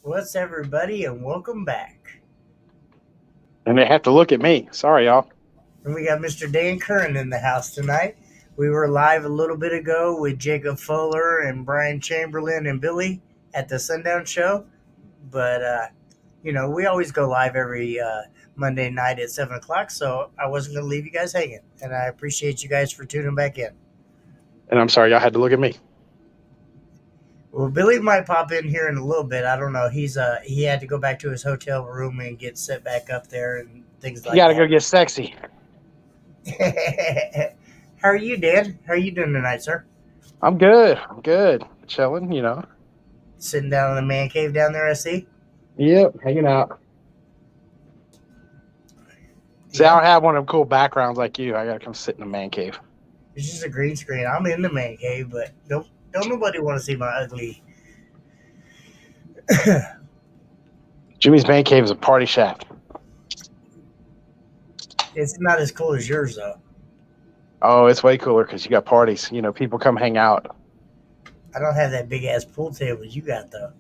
What's everybody, and welcome back. And they have to look at me. Sorry, y'all. And we got Mr. Dan Curran in the house tonight. We were live a little bit ago with Jacob Fuller and Brian Chamberlain and Billy at the Sundown Show. But we always go live every Monday night at 7 o'clock, so I wasn't going to leave you guys hanging. And I appreciate you guys for tuning back in. And I'm sorry, y'all had to look at me. Well, Billy might pop in here in a little bit. I don't know. He had to go back to his hotel room and get set back up there and things like You gotta that. go get sexy. How are you, Dan? How are you doing tonight, sir? I'm good. Chilling, Sitting down in the man cave down there, I see. Yep, hanging out. See, I don't have one of them cool backgrounds like you. I gotta come sit in the man cave. It's just a green screen. I'm in the man cave, but don't nobody want to see my ugly. Jimmy's man cave is a party shack. It's not as cool as yours, though. Oh, it's way cooler because you got parties. People come hang out. I don't have that big ass pool table you got, though.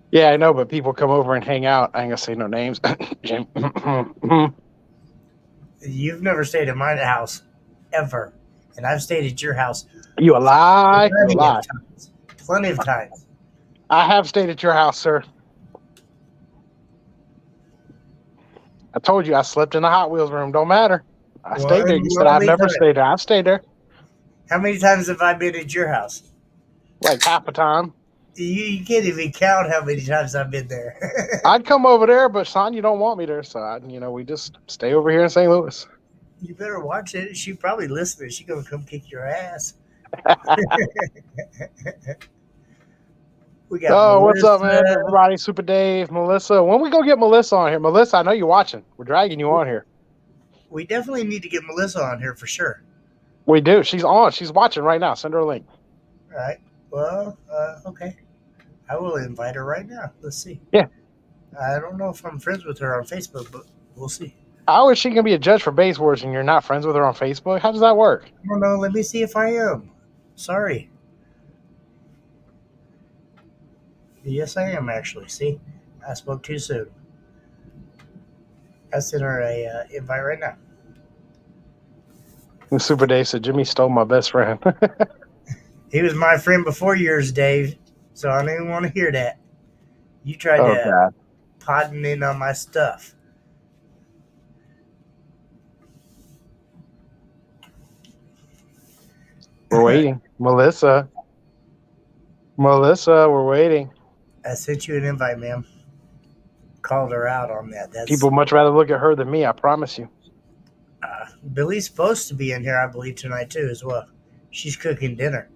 Yeah, I know, but people come over and hang out. I ain't gonna say no names. Jim. You've never stayed at my house, ever. And I've stayed at your house You a lie? You a lie. Plenty of times. I have stayed at your house, sir. I told you I slept in the Hot Wheels room. Don't matter. I stayed there. You said I've never stayed there. I've stayed there. How many times have I been at your house? Like half the time. You can't even count how many times I've been there. I'd come over there, but son, you don't want me there, so we just stay over here in St. Louis. You better watch it. She probably listening. She gonna come kick your ass. We got Oh, Melissa. what's up, man? Everybody, Super Dave, Melissa. When we go get Melissa on here? Melissa, I know you're watching. We're dragging you on here. We definitely need to get Melissa on here for sure. We do. She's on. She's watching right now. Send her a link. All right. Well, okay. I will invite her right now. Let's see. Yeah. I don't know if I'm friends with her on Facebook, but we'll see. How is she going to be a judge for Base Wars and you're not friends with her on Facebook? How does that work? I don't know. Let me see if I am. Sorry. Yes, I am actually. See, I spoke too soon. I sent her a invite right now. And Super Dave said, Jimmy stole my best friend. He was my friend before yours, Dave, so I didn't want to hear that. You tried to potting in on my stuff. We're waiting. Melissa, we're waiting. I sent you an invite, ma'am. Called her out on that. People much rather look at her than me, I promise you. Billy's supposed to be in here, I believe, tonight, too, as well. She's cooking dinner.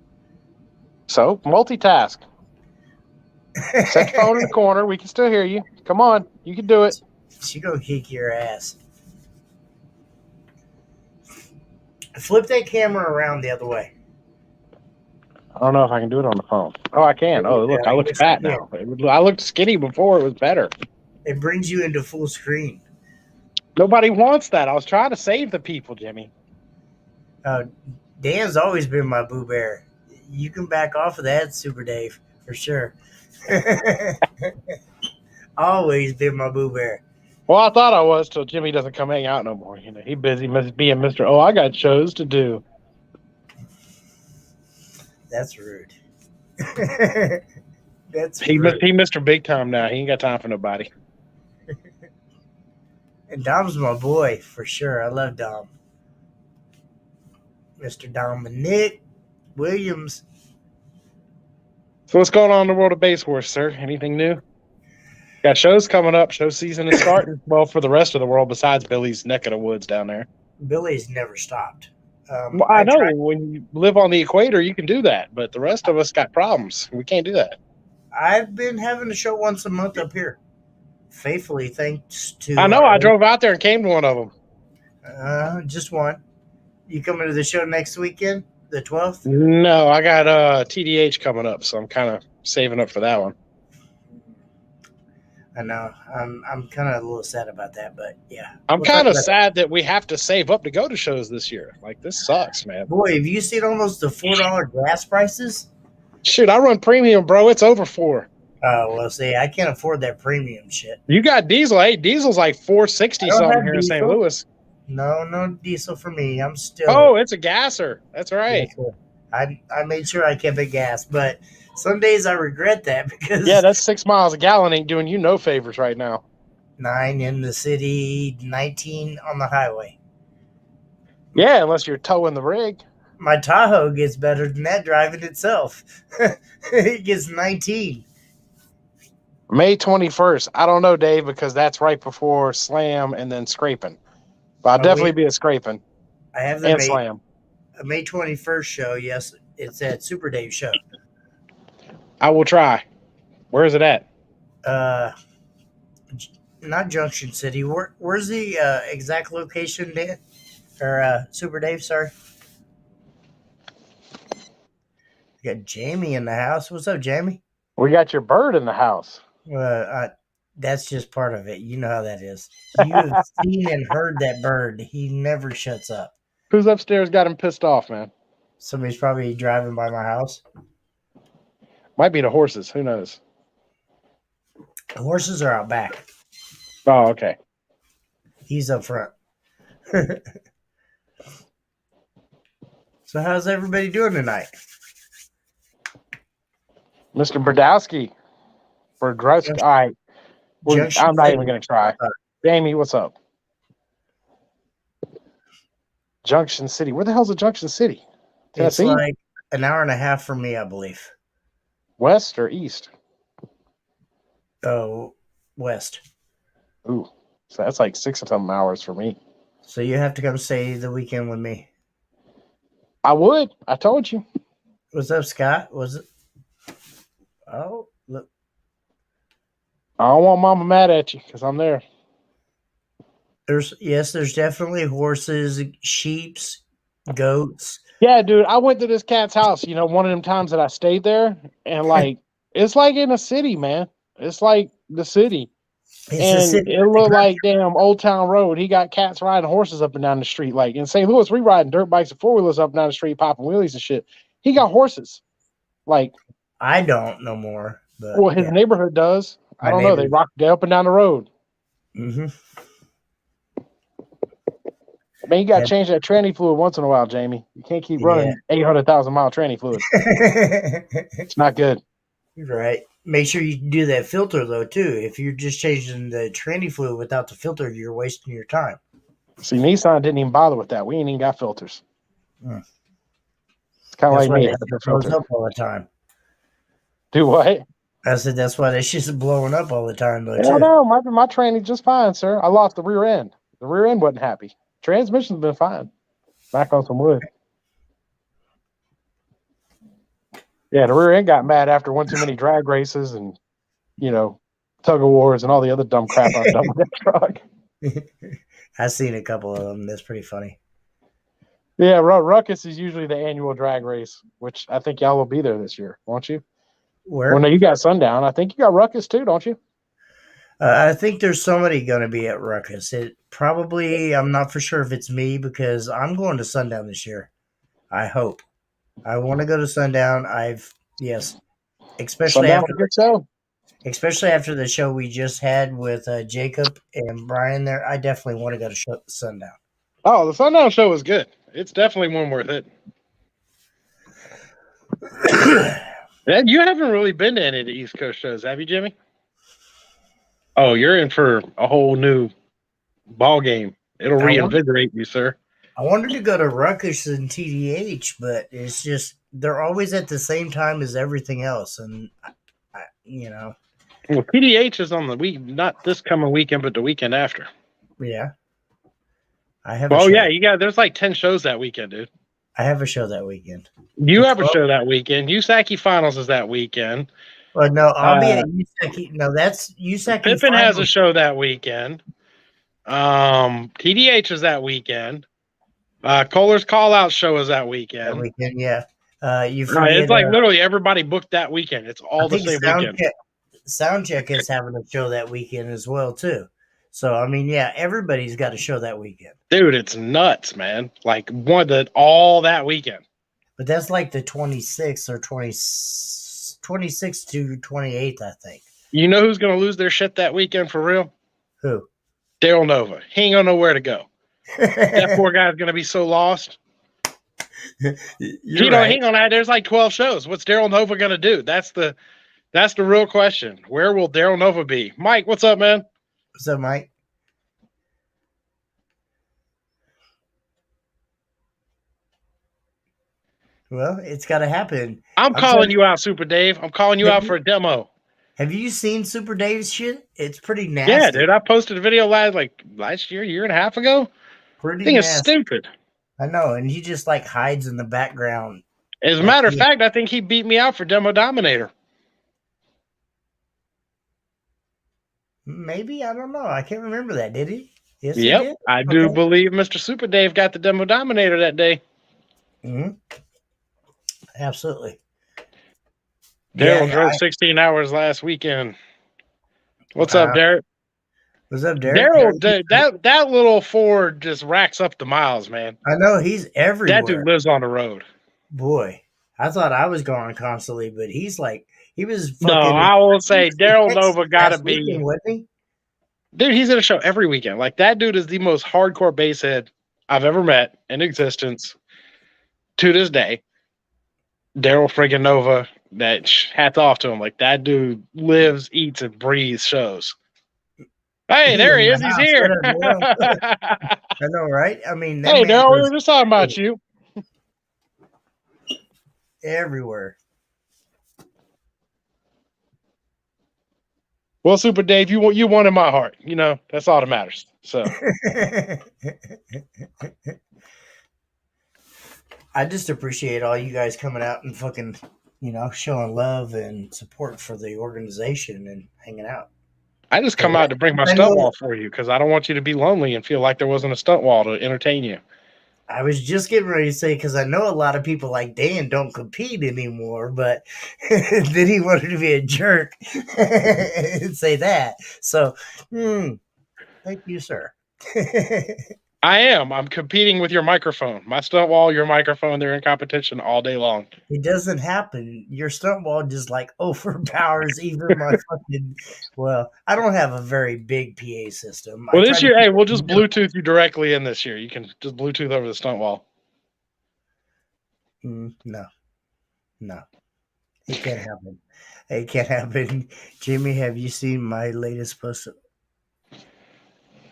So, multitask. Set your phone in the corner. We can still hear you. Come on. You can do it. She gonna kick your ass. Flip that camera around the other way. I don't know if I can do it on the phone. Oh, I can. Oh, look, I look fat now. I looked skinny before. It was better. It brings you into full screen. Nobody wants that. I was trying to save the people, Jimmy. Dan's always been my boo bear. You can back off of that, Super Dave, for sure. Always been my boo bear. Well, I thought I was till Jimmy doesn't come hang out no more. He busy being Mr. Oh, I got shows to do. That's rude. He Mr. Big Time now. He ain't got time for nobody. And Dom's my boy for sure. I love Dom. Mr. Dominic Williams. So what's going on in the world of Base Wars, sir? Anything new? Got shows coming up. Show season is starting. Well, for the rest of the world, besides Billy's neck of the woods down there. Billy's never stopped. Well, I know. When you live on the equator, you can do that. But the rest of us got problems. We can't do that. I've been having a show once a month up here. Faithfully, thanks to... I know. I drove out there and came to one of them. Just one. You coming to the show next weekend? The 12th? No, I got TDH coming up, so I'm kind of saving up for that one. I know. I'm kind of a little sad about that, but yeah. I'm kind of sad that we have to save up to go to shows this year. Like, this sucks, man. Boy, have you seen almost the $4 gas prices? Shoot, I run premium, bro. It's over $4. Oh well, see, I can't afford that premium shit. You got diesel. Hey, diesel's like I 460 don't something have here in St. diesel. Louis. No diesel for me. I'm still Oh, it's a gasser. That's right. yes, sir. I made sure I kept it gas, but some days I regret that Yeah, because that's 6 miles a gallon ain't doing you no favors right now. 9 in the city, 19 on the highway. Yeah, unless you're towing the rig. My Tahoe gets better than that driving itself. It gets 19. May 21st. I don't know, Dave, because that's right before slam and then scraping. But I'll Oh, definitely be at scraping I have the and slam. May 21st show. Yes, it's at Super Dave show. I will try. Where is it at? Uh, Not Junction City. Where's the exact location, Dan? Or Super Dave? Sorry. We got Jamie in the house. What's up, Jamie? We got your bird in the house. That's just part of it. You know how that is. You have seen and heard that bird. He never shuts up. Who's upstairs got him pissed off, man? Somebody's probably driving by my house. Might be the horses. Who knows? The horses are out back. Oh, okay. He's up front. So how's everybody doing tonight? Mr. Brodowski. Brodowski. All right. I'm not even going to try. Jamie, what's up? Junction City. Where the hell's the Junction City? It's Tennessee? like an hour and a half from me, I believe. West or east? Oh, west. Ooh. So that's like 6 or something hours for me. So you have to come stay the weekend with me. I would. I told you. What's up, Scott? Was it? Oh, look. I don't want Mama mad at you because I'm there. There's definitely horses, sheeps, goats. Yeah, dude. I went to this cat's house, one of them times that I stayed there, and like it's like in a city, man. It's like the city. And it looked like damn Old Town Road. He got cats riding horses up and down the street. Like in St. Louis, we riding dirt bikes and 4-wheelers up and down the street, popping wheelies and shit. He got horses. Like I don't no more. But well, his neighborhood does. I don't know. They rock up and down the road. Mm-hmm. Man, you got to change that tranny fluid once in a while, Jamie. You can't keep running 800,000 mile tranny fluid. It's not good. Right. Make sure you do that filter though too. If you're just changing the tranny fluid without the filter, you're wasting your time. See, Nissan didn't even bother with that. We ain't even got filters. It's kind of like me. It blows up all the time. Do what? I said that's why that shit's blowing up all the time though. I know. My tranny's just fine, sir. I lost the rear end. The rear end wasn't happy. Transmission's been fine. Back on some wood. Yeah, the rear end got mad after one too many drag races and, tug of wars and all the other dumb crap I've done with that truck. I've seen a couple of them. That's pretty funny. Yeah, Ruckus is usually the annual drag race, which I think y'all will be there this year, won't you? Where? Well, no, you got Sundown. I think you got Ruckus too, don't you? I think there's somebody going to be at Ruckus. I'm not for sure if it's me because I'm going to Sundown this year. I hope. I want to go to Sundown. Especially after the show we just had with Jacob and Brian there. I definitely want to go to Sundown. Oh, the Sundown show was good. It's definitely one worth it. You haven't really been to any of the East Coast shows, have you, Jimmy? Oh, you're in for a whole new ball game. It'll reinvigorate you, sir. I wanted to go to Ruckus and TDH, but it's just they're always at the same time as everything else, and Well, TDH is on the week, not this coming weekend, but the weekend after. Yeah, I have. There's like 10 shows that weekend, dude. I have a show that weekend. You have a show that weekend. USACI Finals is that weekend. Well, no, I'll be at USACI. No, that's USACI. Pippin has a show that weekend. TDH is that weekend. Kohler's Call Out show is that weekend. That weekend, yeah. It's like literally everybody booked that weekend. It's all the same weekend. Soundcheck is having a show that weekend as well, too. So, I mean, yeah, everybody's got a show that weekend. Dude, it's nuts, man. Like, all that weekend. But that's like the 26th or 20. It's 26th to 28th, I think. You know who's going to lose their shit that weekend for real? Who? Daryl Nova. He ain't going to know where to go. That poor guy's going to be so lost. You're right. Hang on. There's like 12 shows. What's Daryl Nova going to do? That's the real question. Where will Daryl Nova be? Mike, what's up, man? What's up, Mike? Well, it's got to happen. I'm calling you out, Super Dave. I'm calling you out for a demo. Have you seen Super Dave's shit? It's pretty nasty. Yeah, dude. I posted a video last year and a half ago. Pretty thing nasty. Is stupid. I know, and he just like hides in the background. As a matter of fact, I think he beat me out for Demo Dominator. Maybe, I don't know. I can't remember that. Did he? Yes, yep, he did? I do believe Mr. Super Dave got the Demo Dominator that day. Mm-hmm. Absolutely. Daryl drove 16 hours last weekend. What's up, Derek? What's up, Derek? Daryl, that little Ford just racks up the miles, man. I know, he's everywhere. That dude lives on the road. Boy, I thought I was going constantly, but he's like, he was fucking. No, I will say Daryl Nova gotta be. Weekend, wasn't he? Dude, he's in a show every weekend. Like, that dude is the most hardcore basshead I've ever met in existence to this day. Daryl friggin' Nova, that hats off to him. Like, that dude lives, eats, and breathes shows. Hey, there he is. He's here. I know, right? I mean, hey, Daryl, we were just talking about you. Everywhere. Well, Super Dave, you won in my heart. You know, that's all that matters. So I just appreciate all you guys coming out and fucking, showing love and support for the organization and hanging out. I just come out to bring my stunt wall for you because I don't want you to be lonely and feel like there wasn't a stunt wall to entertain you. I was just getting ready to say, because I know a lot of people like Dan don't compete anymore, but then he wanted to be a jerk and say that. So, thank you, sir. I am. I'm competing with your microphone. My stunt wall, your microphone, they're in competition all day long. It doesn't happen. Your stunt wall just like overpowers even my fucking. Well, I don't have a very big PA system. Well, this year, hey, we'll just Bluetooth you directly in this year. You can just Bluetooth over the stunt wall. No. It can't happen. It can't happen. Jimmy, have you seen my latest post?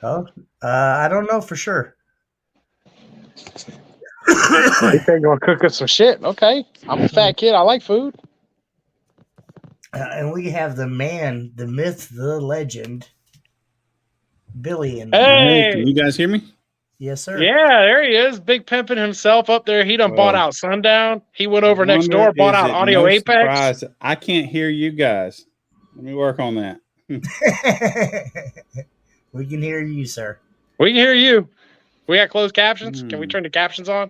Oh, I don't know for sure. You think gonna cook us some shit? Okay, I'm a fat kid. I like food. And we have the man, the myth, the legend, Billy. Hey, can you guys hear me? Yes, sir. Yeah, there he is, big pimping himself up there. He done bought out Sundown. He went over next door, bought out Audio Apex. I can't hear you guys. Let me work on that. We can hear you, sir. We can hear you. We got closed captions. Can we turn the captions on?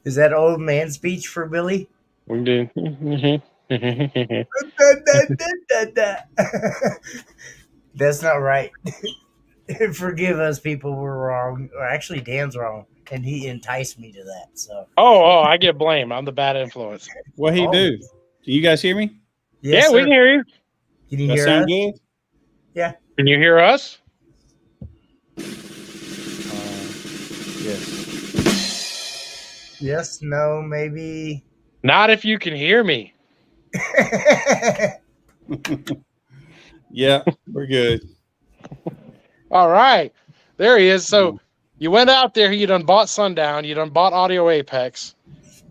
Is that old man speech for Billy? We do. That's not right. Forgive us, people. We're wrong. Or actually, Dan's wrong, and he enticed me to that. So. Oh, I get blamed. I'm the bad influence. What he do? Can you guys hear me? Yes, yeah, we can hear you. Can you hear us? Good? Yeah. Can you hear us? Yes. Yes, no, maybe. Not if you can hear me. Yeah, we're good. All right. There he is. So you went out there, you done bought Sundown, you done bought Audio Apex.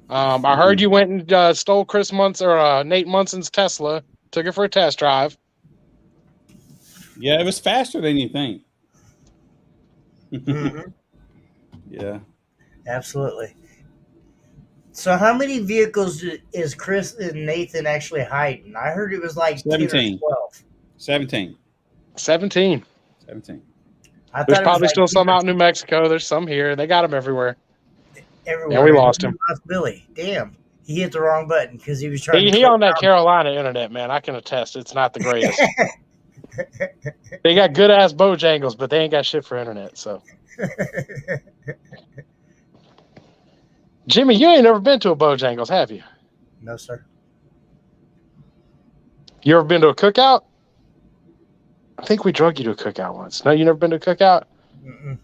I heard you went and stole Nate Munson's Tesla, took it for a test drive. Yeah, it was faster than you think. Mm-hmm. Yeah. Absolutely. So how many vehicles is Chris and Nathan actually hiding? I heard it was like 17. 10 or 12. 17. 17. There's probably still some out in New Mexico. There's some here. They got them everywhere. Everywhere. Yeah, we lost him. Lost Billy. Damn. He hit the wrong button because he was trying He on that Carolina internet, man. I can attest. It's not the greatest. They got good-ass Bojangles, but they ain't got shit for internet, so. Jimmy, you ain't never been to a Bojangles, have you? No, sir. You ever been to a cookout? I think we drug you to a cookout once. No, you never been to a cookout? Mm-mm.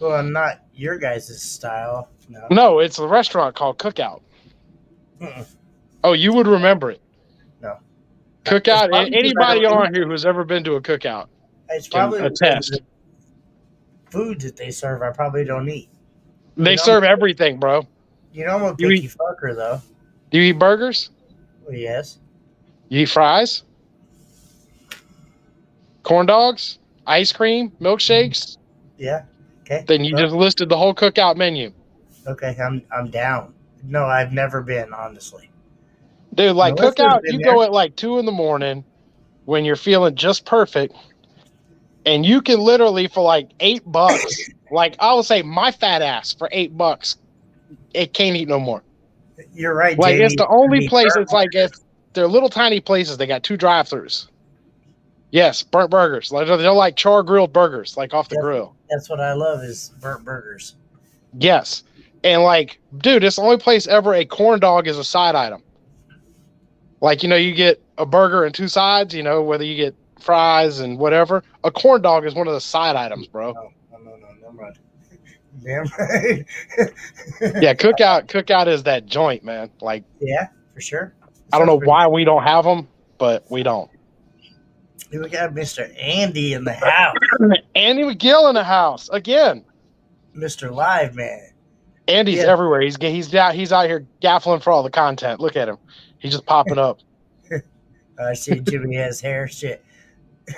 Well, not your guys' style. No. No, it's a restaurant called Cookout. Mm-mm. Oh, you would remember it. No. Cookout. It's probably 'cause I Anybody don't on here who's ever been to a cookout It's can probably attest. the food that they serve. I probably don't eat. They serve everything, bro. You know I'm a You picky fucker, though. Do you eat burgers? Well, yes. You eat fries? Corn dogs? Ice cream? Milkshakes? Yeah. Okay. Then you just listed the whole cookout menu. Okay. I'm down. No, I've never been, honestly. Dude, like Melissa's cookout, been you there. go at like 2 a.m. when you're feeling just perfect, and you can literally for like $8, like I would say my fat ass for $8, it can't eat no more. You're right, Like Jamie. it's the only I mean, place. burnt It's like if they're little tiny places. They got 2 drive-throughs. Yes, burnt burgers. Like they're like char grilled burgers, like off the Yep. grill. That's what I love is burnt burgers. Yes, and like, dude, it's the only place ever a corn dog is a side item. Like, you get a burger and 2 sides. Whether you get fries and whatever. A corn dog is one of the side items, bro. No, never mind. Damn right. Yeah, cookout is that joint, man. Like, Yeah, for sure. I don't know why we don't have them, but we don't. We got Mr. Andy in the house. Andy McGill in the house again. Mr. Live Man. Andy's Yeah. everywhere. He's out here gaffling for all the content. Look at him. He's just popping up. I see Jimmy has hair. Shit.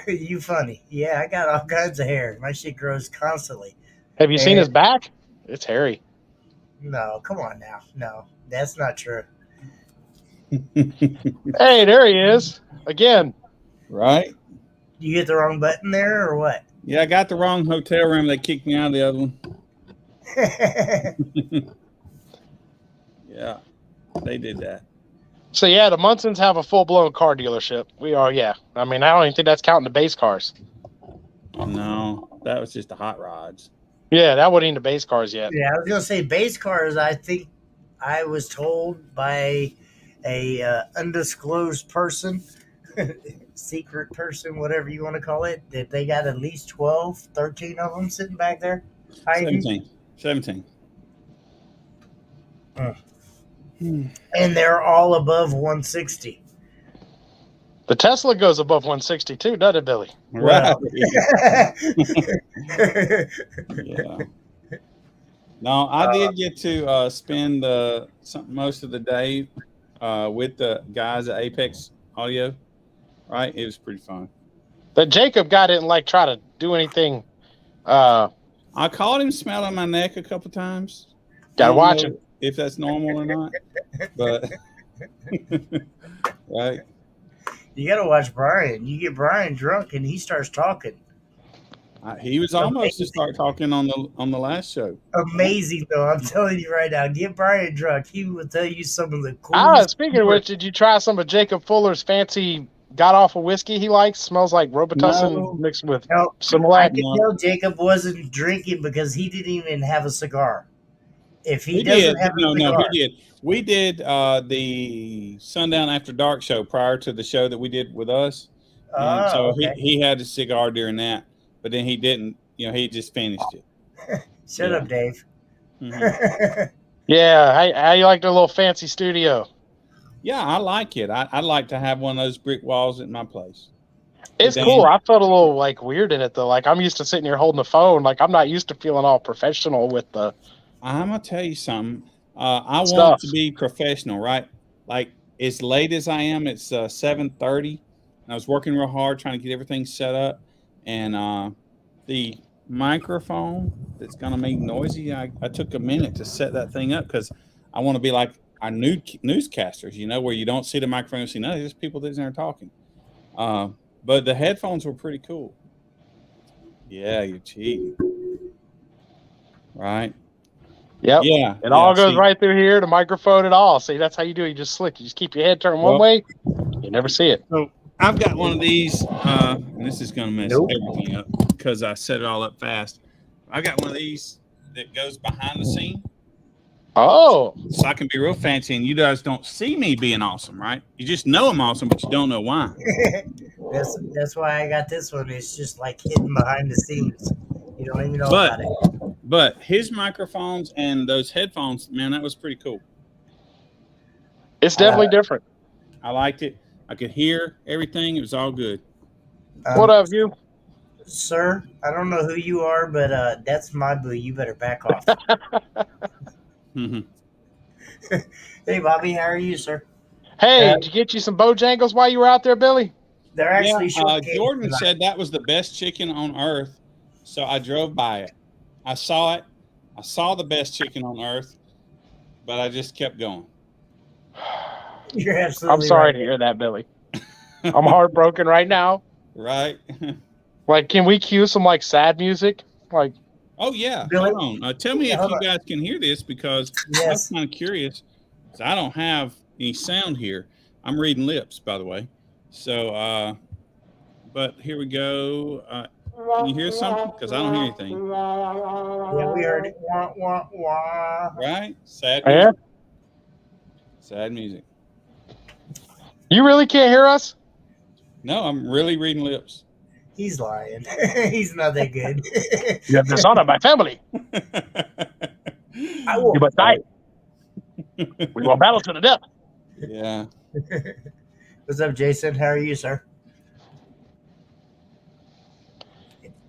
You funny. Yeah, I got all kinds of hair. My shit grows constantly. Have you seen And- his back? It's hairy. No, come on now. No, that's not true. Hey, there he is again. Right? You hit the wrong button there or what? Yeah, I got the wrong hotel room. They kicked me out of the other one. Yeah, they did that. So yeah, the Munsons have a full-blown car dealership. We are, yeah. I mean, I don't even think that's counting the base cars. No, that was just the hot rods. Yeah, that wasn't even the base cars yet. Yeah, I was gonna say base cars. I think I was told by a undisclosed person, secret person, whatever you want to call it, that they got at least 12, 13 of them sitting back there. 17. And they're all above 160. The Tesla goes above 162, doesn't it, Billy? Right. Well. Yeah. No, I did get to spend most of the day with the guys at Apex Audio. Right, it was pretty fun. The Jacob guy didn't try to do anything. I caught him smelling my neck a couple times. Gotta I don't watch know him. if that's normal or not, but right. You got to watch Brian. You get Brian drunk and he starts talking. He was almost to start talking on the last show. Amazing, though. I'm telling you right now. Get Brian drunk. He will tell you some of the coolest. Speaking of which, did you try some of Jacob Fuller's fancy god-awful whiskey he likes? Smells like Robitussin mixed with No, some I Latin. can tell Jacob wasn't drinking because he didn't even have a cigar. If he He doesn't did. have a No, cigar, he did. We did the Sundown After Dark show prior to the show that we did with us. And so okay. he had a cigar during that, but then he didn't. He just finished it. Shut up, Dave. Mhm. Yeah, how you like their little fancy studio? Yeah, I like it. I'd like to have one of those brick walls at my place. It's Dan? cool. I felt a little weird in it though. I'm used to sitting here holding the phone. I'm not used to feeling all professional with the. I'm gonna tell you something. I Stuff. want to be professional, right? As late as I am, it's 7:30, and I was working real hard trying to get everything set up, and the microphone that's gonna make noisy. I took a minute to set that thing up because I want to be like our newscasters, where you don't see the microphone, you see no, there's people that's there talking. But the headphones were pretty cool. Yeah, you're cheating, right? Yep. Yeah, It all goes see, right through here, the microphone and all. See, that's how you do it. You just slick. You just keep your head turned one way. You never see it. So I've got one of these, and this is going to mess everything up because I set it all up fast. I got one of these that goes behind the scene. Oh, So I can be real fancy, and you guys don't see me being awesome, right? You just know I'm awesome, but you don't know why. That's why I got this one. It's just like hidden behind the scenes. You don't even know But about it. but his microphones and those headphones, man, that was pretty cool. it's definitely different. I liked it. I could hear everything. It was all good. What up, you? Sir? I don't know who you are, but that's my boo. You better back off. Mm-hmm. Hey, Bobby, how are you, sir? Hey, did you get you some Bojangles while you were out there, Billy? They're actually Jordan tonight. said that was the best chicken on earth, so I drove by it. I saw it. I saw the best chicken on earth, but I just kept going. You're absolutely I'm sorry right. to hear that, Billy. I'm heartbroken right now. Right? Like, can we cue some like sad music? Like, Oh yeah. Billy? Hold on. Tell me if you guys can hear this because I was kind of curious. I don't have any sound here. I'm reading lips, by the way. So, but here we go. Can you hear something? Because I don't hear anything. Yeah, we heard it. Wah, wah, wah. Right? Sad yeah, music. Sad music. you really can't hear us? No, I'm really reading lips. He's lying. He's not that good. You have dishonored my family. I will. You must die. We will battle to the death. Yeah. What's up, Jason? How are you, sir?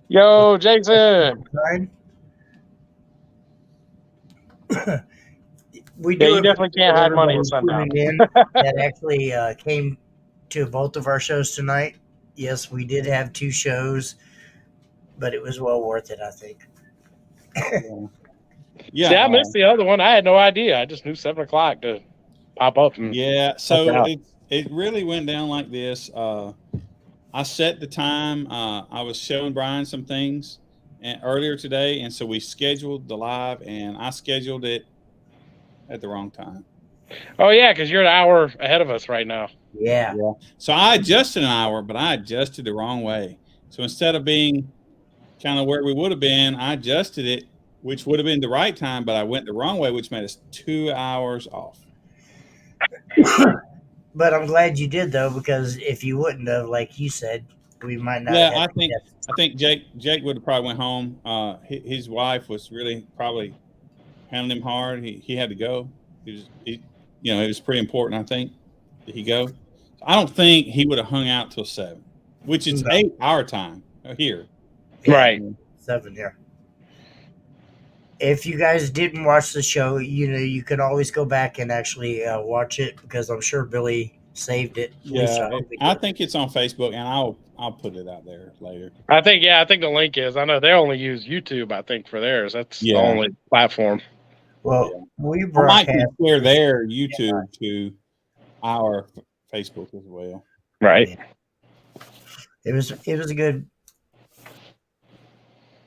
Yo, Jason. Fine. We Yeah, do you definitely can't hide money at sundown. That actually came to both of our shows tonight. Yes, we did have 2 shows, but it was well worth it, I think. Yeah. See, I missed the other one. I had no idea. I just knew 7 o'clock to pop up. And yeah. So it really went down like this. I set the time. I was showing Brian some things earlier today, and so we scheduled the live, and I scheduled it at the wrong time. Oh yeah, because you're an hour ahead of us right now. Yeah. So I adjusted an hour, but I adjusted the wrong way. So instead of being kind of where we would have been, I adjusted it, which would have been the right time, but I went the wrong way, which made us 2 hours off. But I'm glad you did, though, because if you wouldn't have, like you said, we might not. Yeah, I think Jake would have probably went home. His wife was really probably handling him hard. He had to go. It was pretty important, I think, that he go. I don't think he would have hung out till 7, which is 8 our time here. Yeah, right. 7 here. If you guys didn't watch the show, you can always go back and actually watch it because I'm sure Billy saved it. Yeah, I think it's on Facebook, and I'll put it out there later. I think the link is. I know they only use YouTube. I think for theirs, that's the only platform. Well, we might share their YouTube to our Facebook as well. Right. Yeah. It was a good.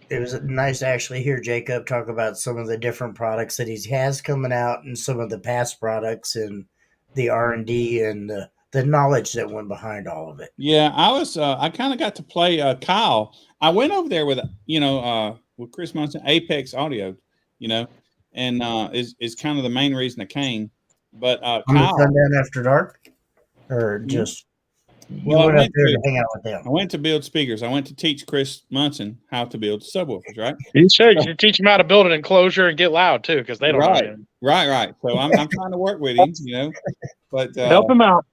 It was nice to actually hear Jacob talk about some of the different products that he has coming out and some of the past products and the R&D and the knowledge that went behind all of it. Yeah, I kind of got to play Kyle. I went over there with Chris Munson, Apex Audio, and is kind of the main reason I came. But on Kyle, the Sundown After Dark, or just you went up there to hang out with them. I went to build speakers. I went to teach Chris Munson how to build subwoofers. Right? You should teach him how to build an enclosure and get loud too, because they don't know. Right. So I'm trying to work with him, but help him out.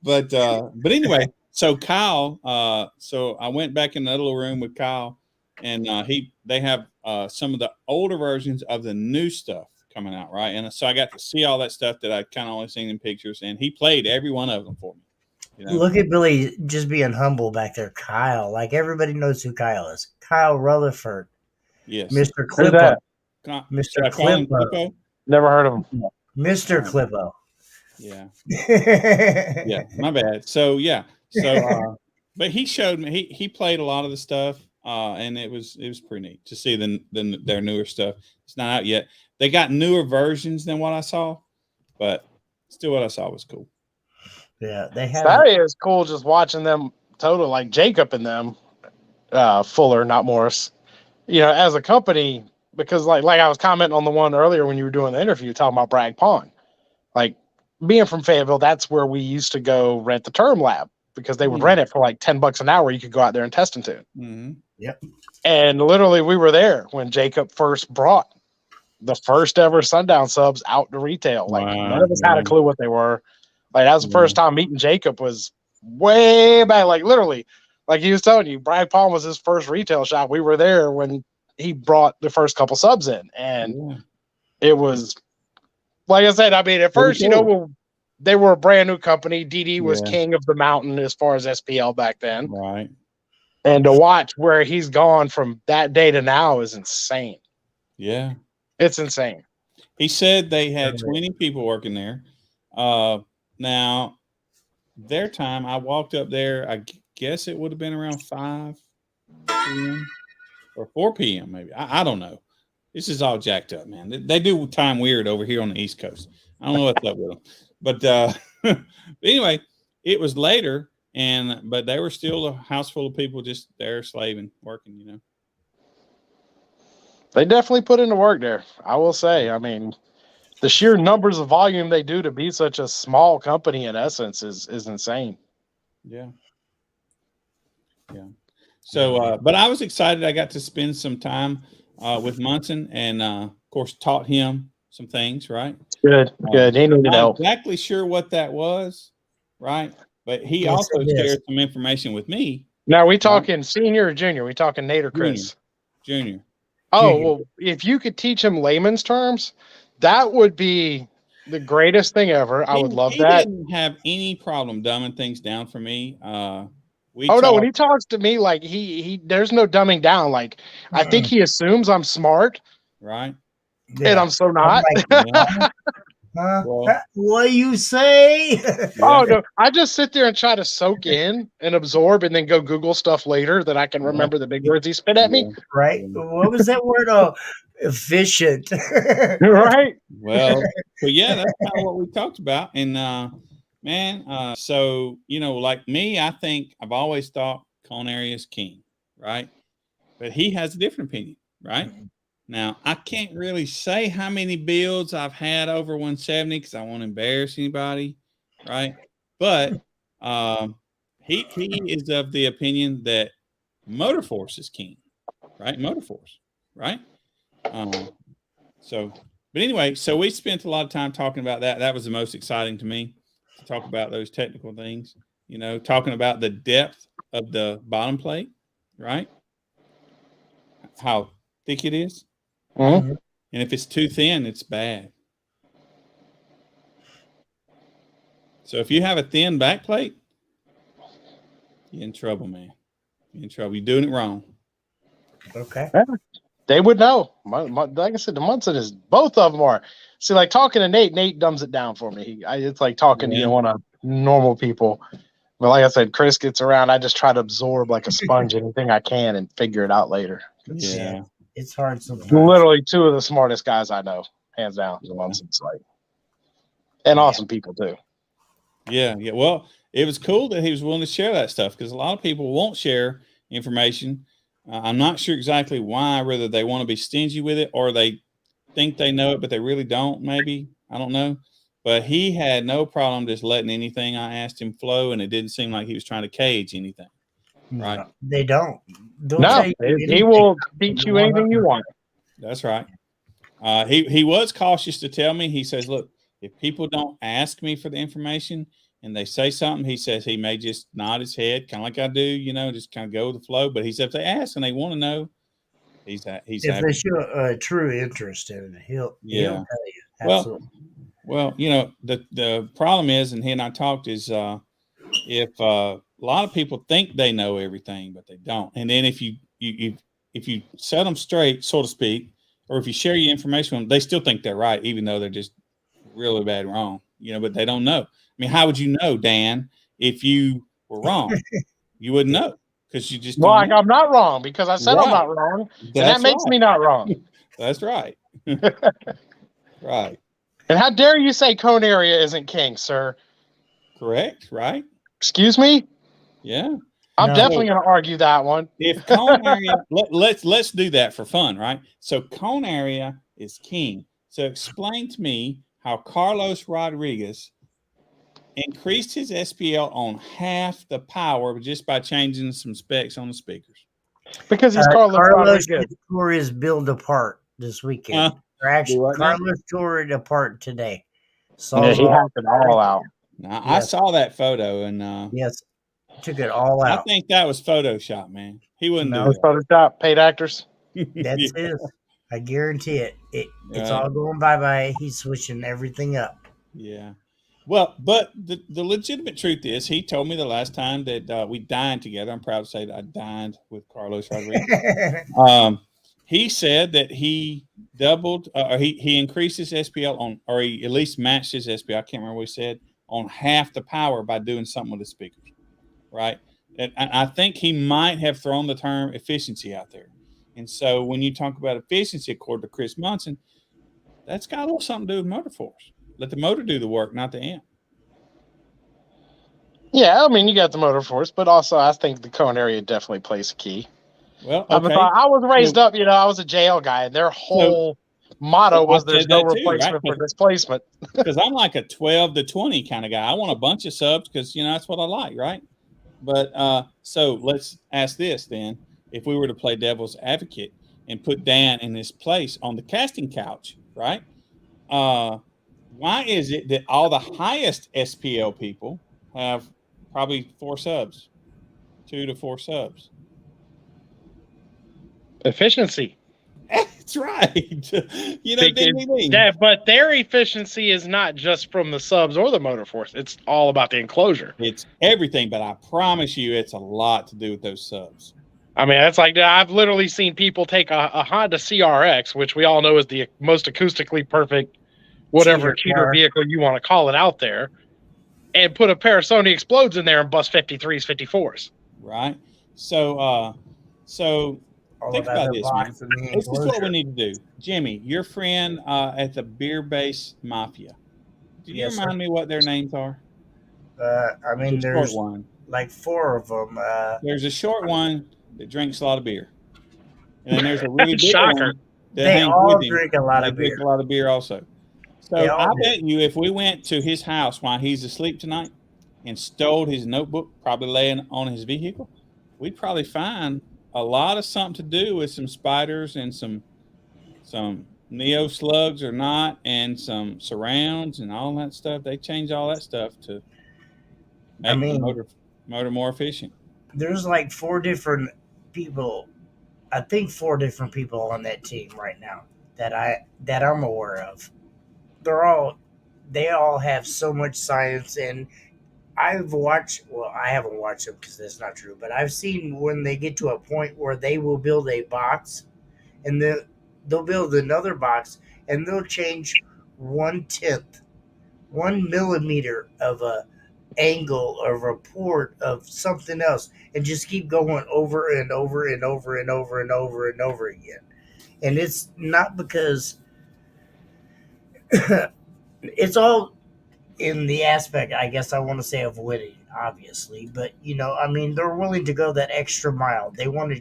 But anyway, so Kyle, so I went back in the little room with Kyle, and they have some of the older versions of the new stuff coming out, right? And so I got to see all that stuff that I kind of only seen in pictures, and he played every one of them for me. Look at Billy just being humble back there. Kyle, like everybody knows who Kyle is. Kyle Rutherford. Yes. Mr. Clippo. Mr. Clippo. Never heard of him. Mr. Clippo. Yeah. Yeah, my bad. So but he showed me he played a lot of the stuff, and it was pretty neat to see their newer stuff. It's not out yet. They got newer versions than what I saw, but still what I saw was cool. Yeah, they have. That is cool. Just watching them total, like Jacob and them, Fuller, not Morris. As a company, because like I was commenting on the one earlier when you were doing the interview talking about Bragg Pond. Like being from Fayetteville, that's where we used to go rent the term lab because they would rent it for like $10 an hour. You could go out there and test into it. Mm-hmm. Yep. And literally we were there when Jacob first brought the first ever Sundown subs out to retail. Like none of us had a clue what they were. Like that was the first time meeting Jacob was way back. Like literally, like he was telling you, Bragg Pond was his first retail shop. We were there when he brought the first couple subs in, and it was like I said. I mean, at first, you know, they were a brand new company. DD was king of the mountain as far as SPL back then, right? And to watch where he's gone from that day to now is insane. Yeah, it's insane. He said they had 20 people working there. Now, their time, I walked up there. I guess it would have been around 5 p.m. or 4 p.m. maybe. I don't know. This is all jacked up, man. They do time weird over here on the East Coast. I don't know what's up with them. But anyway, it was later, but they were still a house full of people just there slaving, working, you know. They definitely put in the work there, I will say. I mean, the sheer numbers of volume they do to be such a small company in essence is insane. Yeah. Yeah. So, but I was excited. I got to spend some time with Munson and, of course, taught him some things, right? Good. He needed help. I'm not exactly sure what that was, right? But he also shared some information with me. Now, we talking senior or junior? We talking Nate or Chris? Junior. Oh, well, if you could teach him layman's terms, that would be the greatest thing ever. I would love that. He didn't have any problem dumbing things down for me. No, when he talks to me, like he there's no dumbing down. Like I think he assumes I'm smart, right? And I'm so not. What you say? Oh no, I just sit there and try to soak in and absorb, and then go Google stuff later that I can remember the big words he spit at me. Right? What was that word? Oh, efficient. Right? Well, so yeah, that's kind of what we talked about. And man, so you know, like me, I think I've always thought culinary is king, right? But he has a different opinion, right? Now, I can't really say how many builds I've had over 170 because I won't embarrass anybody, right? But he is of the opinion that Motorforce is king, right? Motorforce, right? But anyway, so we spent a lot of time talking about that. That was the most exciting to me, to talk about those technical things, you know, talking about the depth of the bottom plate, right? How thick it is. Mm-hmm. And if it's too thin, it's bad. So if you have a thin back plate, you're in trouble, man. You're in trouble. You're doing it wrong. Okay. Yeah, they would know. Like I said, the Munson is, both of them are. See, like talking to Nate dumbs it down for me. It's like talking to one of normal people. But like I said, Chris gets around. I just try to absorb like a sponge anything I can and figure it out later. It's hard sometimes. Literally two of the smartest guys I know, hands down. The Munson's like, and awesome people too. Yeah. Well, it was cool that he was willing to share that stuff because a lot of people won't share information. I'm not sure exactly why, whether they want to be stingy with it or they think they know it, but they really don't. Maybe, I don't know. But he had no problem just letting anything I asked him flow, and it didn't seem like he was trying to cage anything. Right? No, they don't. He will teach you anything you want. That's right. He was cautious to tell me. He says, "Look, if people don't ask me for the information and they say something, he says he may just nod his head, kind of like I do, you know, just kind of go with the flow. But he said if they ask and they want to know, he's if happy. they show a true interest in it, he'll tell you. Absolutely. Well, you know, the problem is, and he and I talked, is if a lot of people think they know everything, but they don't. And then if you set them straight, so to speak, or if you share your information with them, they still think they're right, even though they're just really bad wrong, you know, but they don't know. I mean, how would you know, Dan, if you were wrong? You wouldn't know because you just I'm not wrong because I said I'm not wrong. And that makes me not wrong. That's right. Right. And how dare you say cone area isn't king, sir? Correct, right? Excuse me? Yeah. I'm No. definitely going to argue that one. If cone area, let's do that for fun, right? So cone area is king. So explain to me how Carlos Rodriguez increased his SPL on half the power just by changing some specs on the speakers. Because he's Carlos Rodriguez. tore his build apart this weekend. Or actually, what now? Carlos tore it apart today. Yeah, he hacked it all out. Now, I saw that photo and Yes, took it all out. I think that was Photoshop, man. He wouldn't No. do It was Photoshop, paid actors. That's it. I guarantee it. It's Right. all going bye-bye. He's switching everything up. Yeah. Well, but the legitimate truth is, he told me the last time that we dined together. I'm proud to say that I dined with Carlos Rodriguez. He said that he doubled, or he increased his SPL on, or he at least matched his SPL. I can't remember what he said, on half the power by doing something with the speakers, right? And I think he might have thrown the term efficiency out there. And so when you talk about efficiency, according to Chris Munson, that's got a little something to do with motor force. Let the motor do the work, not the amp. Yeah, I mean, you got the motor force, but also I think the cone area definitely plays a key. Well, I was raised up, I was a JL guy, and their whole motto was there's no replacement for displacement. Because I'm like a 12 to 20 kind of guy. I want a bunch of subs because, that's what I like, right? But so let's ask this then. If we were to play devil's advocate and put Dan in his place on the casting couch, right? Why is it that all the highest SPL people have probably 4 subs, 2 to 4 subs? Efficiency. That's right. But their efficiency is not just from the subs or the motor force. It's all about the enclosure. It's everything, but I promise you it's a lot to do with those subs. I mean, it's like I've literally seen people take a Honda CRX, which we all know is the most acoustically perfect, whatever cheater vehicle you want to call it out there, and put a pair of Sony Explodes in there and bust 53s, 54s. Right. So think about this, man. This is what we need to do. Jimmy, your friend at the Beer Base Mafia. Can you remind me what their names are? I mean, there's like 4 of them. There's a short one that drinks a lot of beer. And then there's a really big one that they all drink a lot of beer. Drink a lot of beer also. So I bet you if we went to his house while he's asleep tonight and stole his notebook, probably laying on his vehicle, we'd probably find a lot of something to do with some spiders and some Neo slugs or not, and some surrounds and all that stuff. They change all that stuff to make the motor more efficient. There's like 4 different people. I think 4 different people on that team right now that I'm aware of. They all have so much science, and I haven't watched them because that's not true, but I've seen when they get to a point where they will build a box, and they'll build another box, and they'll change 1/10, 1 millimeter of a angle or report of something else, and just keep going over and over and over and over and over and over again. And it's not because it's all in the aspect, I guess I want to say, of winning, obviously, but I mean, they're willing to go that extra mile. They want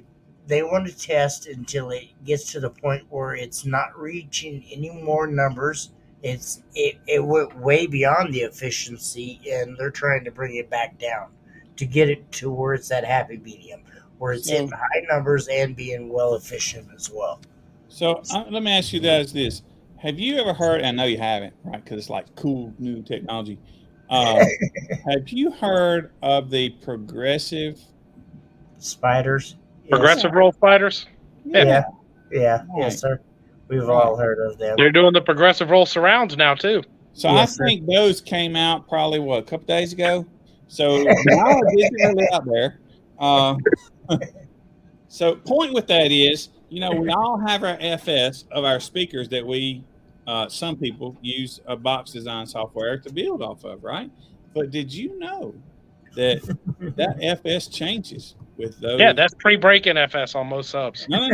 to test until it gets to the point where it's not reaching any more numbers. It went way beyond the efficiency, and they're trying to bring it back down to get it to where it's that happy medium, where it's in high numbers and being well efficient as well. So let me ask you guys this. Have you ever heard, and I know you haven't, right, because it's like cool new technology. Have you heard of the progressive spiders? Progressive roll spiders? Yeah. Right. Yes, sir. We've all heard of them. They're doing the progressive roll surrounds now, too. So I think those came out probably, a couple days ago? So now it's really out there. So point with that is, we all have our FS of our speakers that we, some people use a box design software to build off of, right? But did you know that FS changes with those? Yeah, that's pre-breaking FS on most subs. No.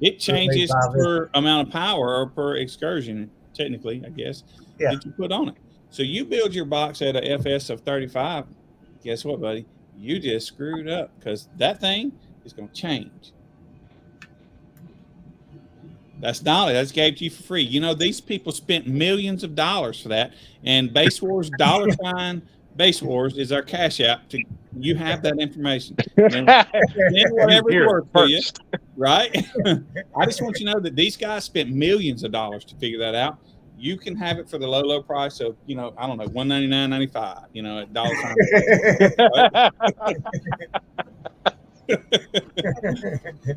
It changes per amount of power or per excursion, technically, I guess, that you put on it. So you build your box at a FS of 35. Guess what, buddy? you just screwed up because that thing is going to change. That's knowledge. That's gave to you for free. You know, these people spent millions of dollars for that. And Base Wars $sign Base Wars is our cash app. You have that information. And whatever it's worth for you, right? I just want you to know that these guys spent millions of dollars to figure that out. You can have it for the low price of, you know, I don't know, $199.95, you know, at $sign.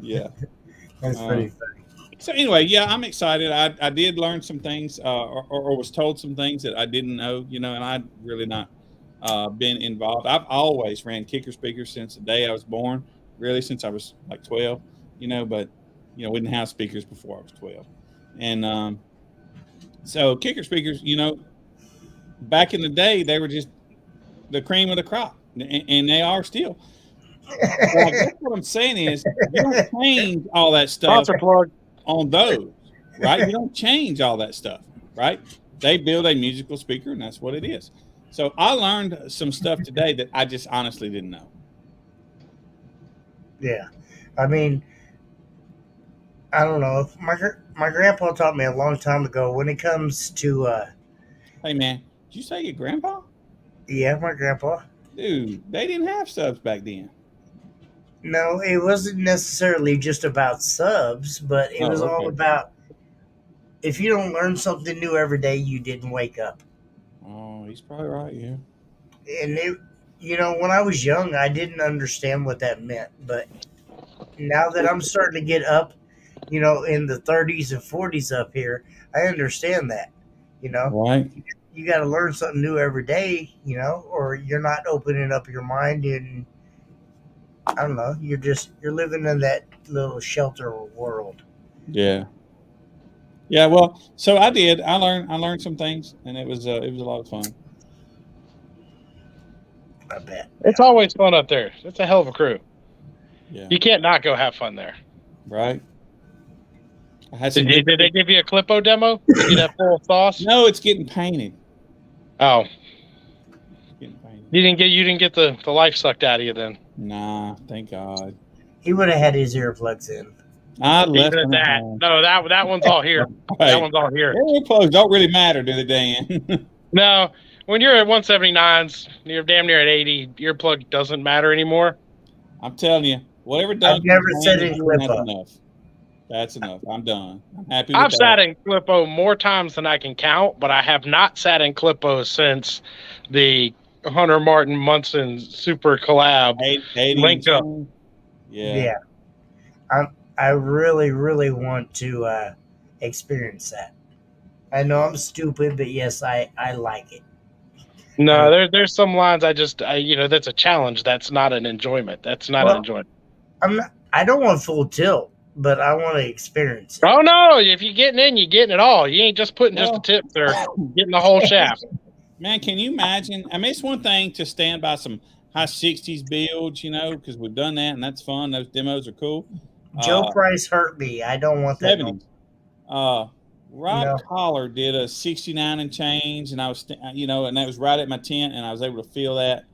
Yeah. That's pretty funny. So anyway, yeah, I'm excited. I did learn some things or was told some things that I didn't know, you know, and I'd really not been involved. I've always ran kicker speakers since the day I was born, really since I was like 12, you know, but, you know, we didn't have speakers before I was 12. And so kicker speakers, you know, back in the day, they were just the cream of the crop, and they are still. Like, that's what I'm saying is you don't change all that stuff on those, right? You don't change all that stuff, right? They build a musical speaker, and that's what it is. So I learned some stuff today that I just honestly didn't know. Yeah. I mean, I don't know. My grandpa taught me a long time ago when it comes to... Hey, man, did you say your grandpa? Yeah, my grandpa. Dude, they didn't have subs back then. No, it wasn't necessarily just about subs, but it was all about if you don't learn something new every day, you didn't wake up. Oh, he's probably right, yeah. And you know, when I was young, I didn't understand what that meant, but now that I'm starting to get up, you know, in the 30s and 40s up here, I understand that, you know. Right. You got to learn something new every day, you know, or you're not opening up your mind and I don't know. You're living in that little shelter world. Yeah. Yeah. Well, so I did. I learned some things, and it was a lot of fun. I bet. It's always fun up there. It's a hell of a crew. Yeah. You can't not go have fun there. Right. Did they give you a Clippo demo? Did you that full of sauce? No, it's getting painted. Oh. Getting painted. You didn't get the life sucked out of you then. Nah, thank God. He would have had his earplugs in. I left that. No, that one's all here. Right. That one's all here. Earplugs don't really matter, do they, Dan? No, when you're at 179s, you're damn near at 80. Earplug doesn't matter anymore. I'm telling you, whatever Doug. I've never said in Clippo. That's enough. That's enough. I'm done. I'm happy with I've that. sat in Clippo more times than I can count, but I have not sat in Clippo since the Hunter Martin Munson super collab linked up. Yeah. I really, really want to experience that. I know I'm stupid, but yes, I like it. No, there's some lines you know, that's a challenge. That's not an enjoyment. That's not an enjoyment. I don't want full tilt, but I want to experience it. Oh no! If you're getting in, you're getting it all. You ain't just putting just a tip there, getting the whole shaft. Man, can you imagine? I mean, it's one thing to stand by some high 60s builds, you know, because we've done that and that's fun. Those demos are cool. Joe Price hurt me. I don't want that. 70s. Rob Collar did a 69 and change, and I was, you know, and that was right at my tent, and I was able to feel that.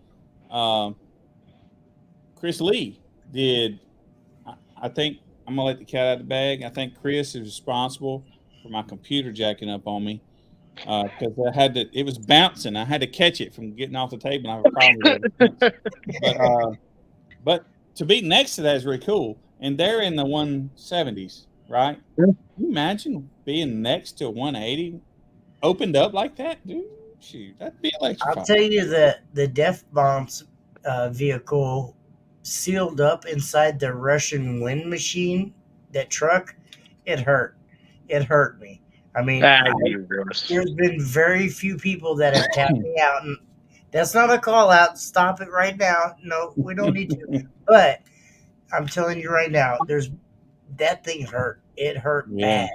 Chris Lee did. I think I'm gonna let the cat out of the bag. I think Chris is responsible for my computer jacking up on me because it was bouncing. I had to catch it from getting off the table. And I have a problem with it. But to be next to that is really cool. And they're in the 170s, right? Yeah. Can you imagine being next to a 180 opened up like that, dude? Shoot, that'd be electrifying. I'll tell you that the Def Bombs vehicle sealed up inside the Russian wind machine, that truck, it hurt. It hurt me. I mean, there's been very few people that have tapped me out, and that's not a call out. Stop it right now. No, we don't need to. But I'm telling you right now, that thing hurt. It hurt bad.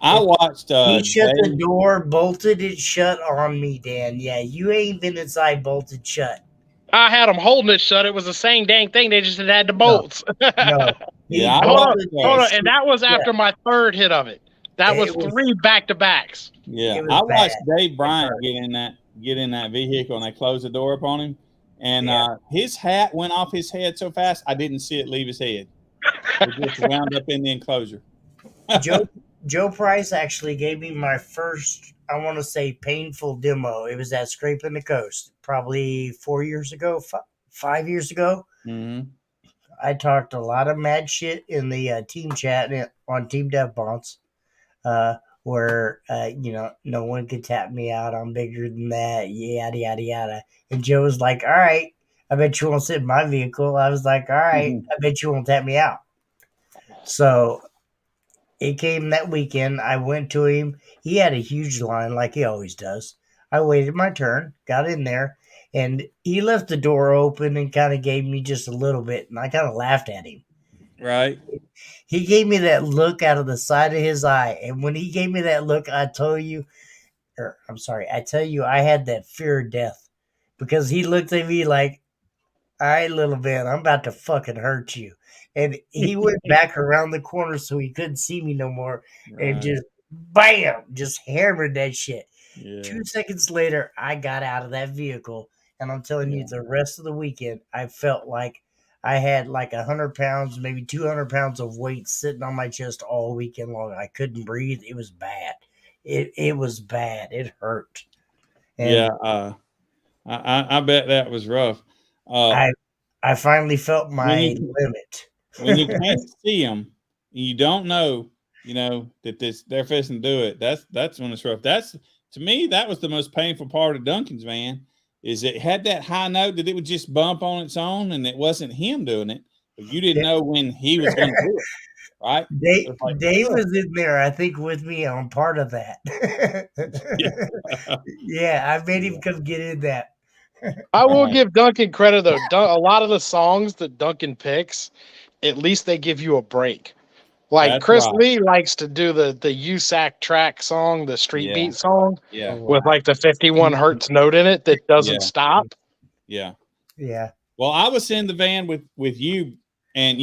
I watched. He shut the door, bolted it shut on me, Dan. Yeah, you ain't been inside bolted shut. I had them holding it shut. It was the same dang thing. They just had the bolts. No. Yeah, hold on. And that was after my third hit of it. That was 3 back-to-backs. Yeah, I watched Dave Bryant get in that vehicle, and they closed the door upon him, And his hat went off his head so fast I didn't see it leave his head. It just wound up in the enclosure. Joe Price actually gave me my first, I want to say, painful demo. It was at Scraping the Coast, probably 4 years ago, 5 years ago. Mm-hmm. I talked a lot of mad shit in the team chat on Team Dev Bonds, where no one could tap me out. I'm bigger than that, yada yada yada. And Joe was like, "All right, I bet you won't sit in my vehicle." I was like, "All right, I bet you won't tap me out." So it came that weekend. I went to him. He had a huge line like he always does. I waited my turn, got in there, and he left the door open and kind of gave me just a little bit, and I kind of laughed at him. Right. He gave me that look out of the side of his eye, and when he gave me that look, I tell you, I had that fear of death because he looked at me like, "All right, little man, I'm about to fucking hurt you." And he went back around the corner so he couldn't see me no more, and just bam, just hammered that shit. Yeah. 2 seconds later, I got out of that vehicle, and I'm telling you, the rest of the weekend, I felt like I had like 100 pounds, maybe 200 pounds of weight sitting on my chest all weekend long. I couldn't breathe. It was bad. It was bad. It hurt. And I bet that was rough. I finally felt my limit. When you can't see them, and you don't know, that they're fixing to do it. That's when it's rough. To me, that was the most painful part of Duncan's van. Is it had that high note that it would just bump on its own, and it wasn't him doing it, but you didn't know when he was going to do it, right? Dave was in there, I think, with me on part of that. Yeah, I made him come get in that. I will give Duncan credit though. A lot of the songs that Duncan picks, at least they give you a break. Like That's Chris right. Lee likes to do the USAC track song, the street beat song, Yeah. with like the 51 hertz note in it that doesn't stop. Yeah. Yeah. Well, I was in the van with you, and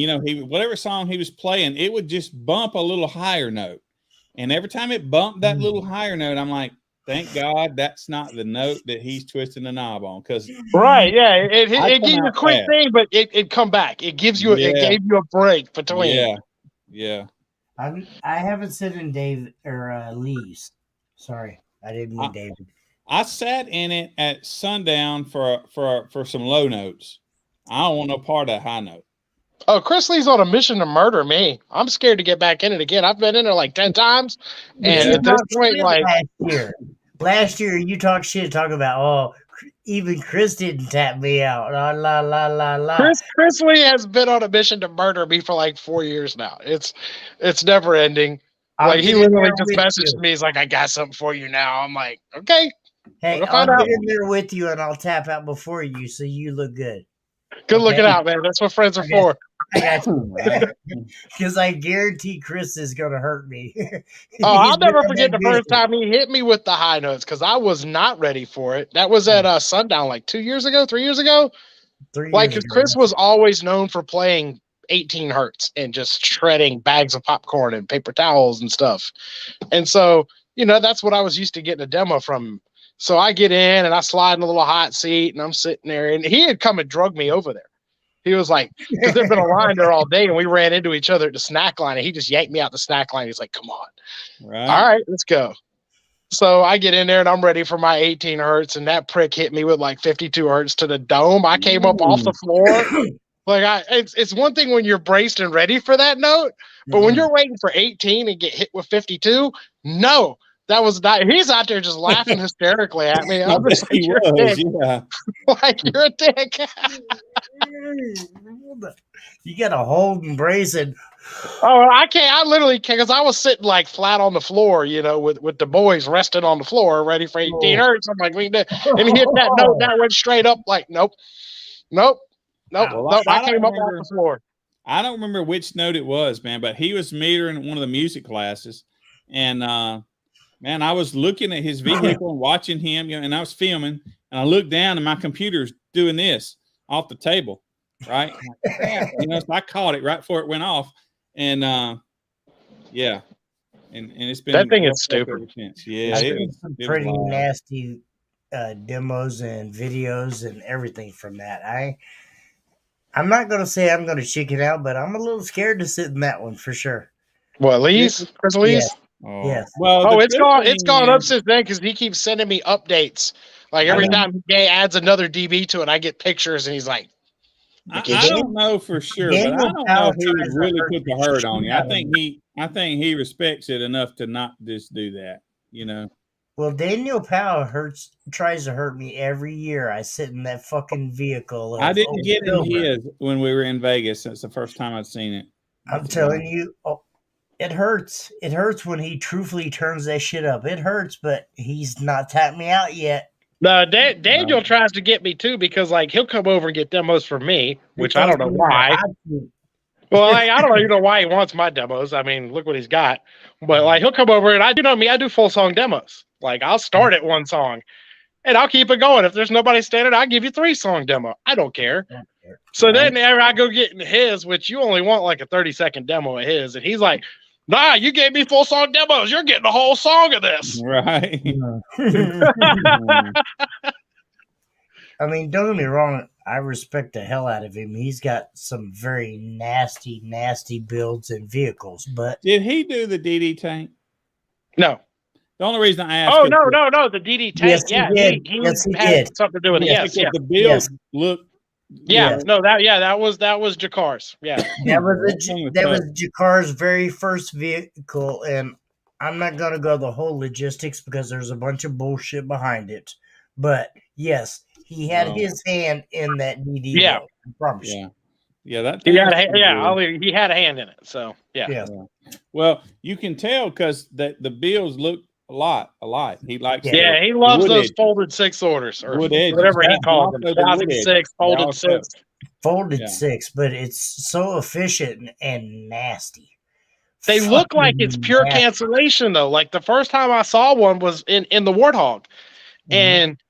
whatever song he was playing, it would just bump a little higher note. And every time it bumped that little higher note, I'm like, thank God that's not the note that he's twisting the knob on. Because right, yeah, it gives you a quick thing, but it come back. It gives you it gave you a break between. Yeah. I haven't sit in Dave or Lee's. Sorry, I didn't mean David. I sat in it at sundown for some low notes. I don't want no part of that high note. Oh, Chris Lee's on a mission to murder me. I'm scared to get back in it again. I've been in there like 10 times, and at this point, like last year, you talk shit, talk about even Chris didn't tap me out. La la la la la. Chris Lee has been on a mission to murder me for like 4 years now. It's never ending. Like he literally just messaged me. He's like, "I got something for you now." I'm like, "Okay." Hey, I'll get in there with you, and I'll tap out before you, so you look good. Good looking out, man. That's what friends are for. I got you, because I guarantee Chris is gonna hurt me. I'll never forget the first time he hit me with the high notes because I was not ready for it. That was at Sundown like 2 years ago, 3 years ago. Because Chris was always known for playing 18 hertz and just shredding bags of popcorn and paper towels and stuff. And so, that's what I was used to getting a demo from. So I get in and I slide in a little hot seat and I'm sitting there, and he had come and drug me over there. He was like, because there'd been a line there all day and we ran into each other at the snack line, and he just yanked me out the snack line. He's like, "Come on. Right. All right, let's go." So I get in there and I'm ready for my 18 hertz, and that prick hit me with like 52 hertz to the dome. I came up off the floor. Like it's one thing when you're braced and ready for that note, but when you're waiting for 18 and get hit with 52, no, that was not. He's out there just laughing hysterically at me. I'm just like, "You're a dick." Yeah. Like, you're a dick. You got to hold and brace it. Oh, I can't. I literally can't, because I was sitting like flat on the floor, with the boys resting on the floor, ready for 18 hertz. I'm like, and he hit that note that went straight up. Like, nope. Well, I came up off the floor. I don't remember which note it was, man, but he was metering one of the music classes, and man, I was looking at his vehicle and watching him, and I was filming, and I looked down and my computer's doing this off the table, right? So I caught it right before it went off, and and it's been that thing is stupid. Yeah, pretty nasty demos and videos and everything from that. I'm not gonna say I'm gonna chicken out, but I'm a little scared to sit in that one for sure. What, Lee's? Chris Yes, Lee's? yes. Well, Oh, the it's good gone. thing It's gone up is- since then because he keeps sending me updates. Like every I mean- time he adds another DB to it, I get pictures, and he's like, I don't know for sure, but I Daniel don't know Powell if he would tries to really hurt put the the hurt on you. shit out of me. I think he respects it enough to not just do that. You know. Well, Daniel Powell tries to hurt me every year. I sit in that fucking vehicle. I didn't old get him Silver. his when we were in Vegas. That's the first time I'd seen it. I'm telling you, it hurts. It hurts when he truthfully turns that shit up. It hurts, but he's not tapped me out yet. no, Daniel tries to get me too because like he'll come over and get demos for me, which I don't know why. Well, I don't even know why he wants my demos. I mean, look what he's got. But like he'll come over and I do full song demos. Like I'll start at one song and I'll keep it going. If there's nobody standing, I'll give you 3-song demo. I don't care. So then I go get in his, which you only want like a 30-second demo of his, and he's like, "Nah, you gave me full song demos. You're getting a whole song of this." Right. I mean, don't get me wrong. I respect the hell out of him. He's got some very nasty, nasty builds and vehicles. But Did he do the DD tank? No. The only reason I asked. Oh no, the DD tank. Yes, he yeah, did. he Yes, he had did. something to do with it. Yes, because yeah, the build Yes. looked. yeah. No, that was Jakar's. Yeah. that was That's on the that top. was Jakar's very first vehicle, and I'm not gonna go the whole logistics because there's a bunch of bullshit behind it. But yes, he had Wow. his hand in that DD. Yeah. build, I promise you. Yeah. Yeah, that. He thing had was a, pretty yeah, good. he had a hand in it. So yeah. Yeah. Well, you can tell because the bills look a lot alike. He likes. Yeah, the he loves wood those edges. folded 6 orders or Wood edges. whatever he Yeah. calls them. Also the wood 2006 edges. folded They also- 6. Folded Yeah. 6, but it's so efficient and nasty. They look like Fucking it's pure nasty. cancellation though. Like the first time I saw one was in the Warthog, and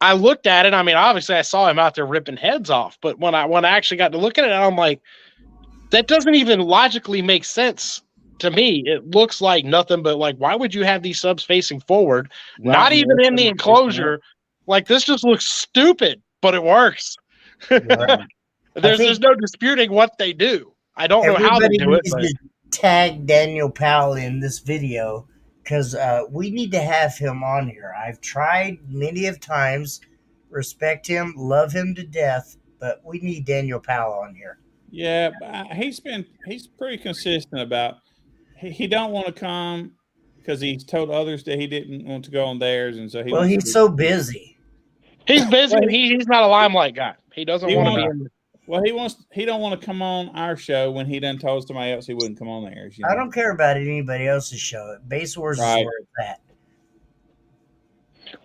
I looked at it. I mean, obviously I saw him out there ripping heads off, but when I actually got to look at it, I'm like, that doesn't even logically make sense to me. It looks like nothing but like, why would you have these subs facing forward? Not Right, even in the yeah. enclosure. Like this just looks stupid, but it works. Right. There's no disputing what they do. I don't know how they Everybody do it. needs But to tag Daniel Powell in this video because we need to have him on here. I've tried many of times, respect him, love him to death, but we need Daniel Powell on here. Yeah, but he's pretty consistent about he don't want to come because he's told others that he didn't want to go on theirs, and so he. Well, wants to he's be- so busy. he's busy. And he's not a limelight guy. He doesn't He want to be won't- in. Well, he don't want to come on our show when he done told somebody else he wouldn't come on theirs. You know? I don't care about anybody else's show. Base Wars Right. is where it's at.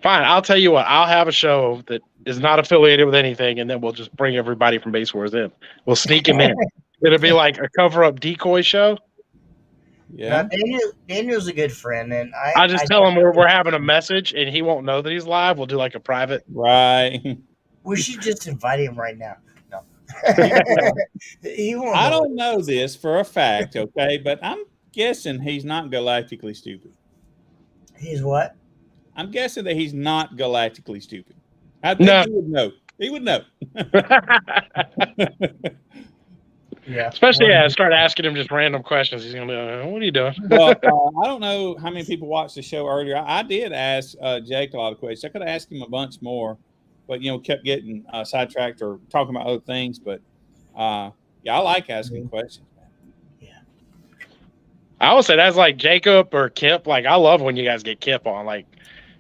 Fine, I'll tell you what. I'll have a show that is not affiliated with anything, and then we'll just bring everybody from Base Wars in. We'll sneak him in. It'll be like a cover-up decoy show. Yeah. Now, Daniel's a good friend, and I just tell him we're having a message, and he won't know that he's live. We'll do like a private. Right. we should just invite him right now. No, he won't. I know. don't know this for a fact, okay, but I'm guessing he's not galactically stupid. He's what? I'm guessing that he's not galactically stupid. I think No. he would know. He would know. Yeah. Especially, start asking him just random questions. He's gonna be like, "What are you doing?" Well, I don't know how many people watched the show earlier. I did ask Jake a lot of questions. I could have asked him a bunch more, but kept getting sidetracked or talking about other things. But yeah, I like asking questions. I would say that's like Jacob or Kip. Like I love when you guys get Kip on. Like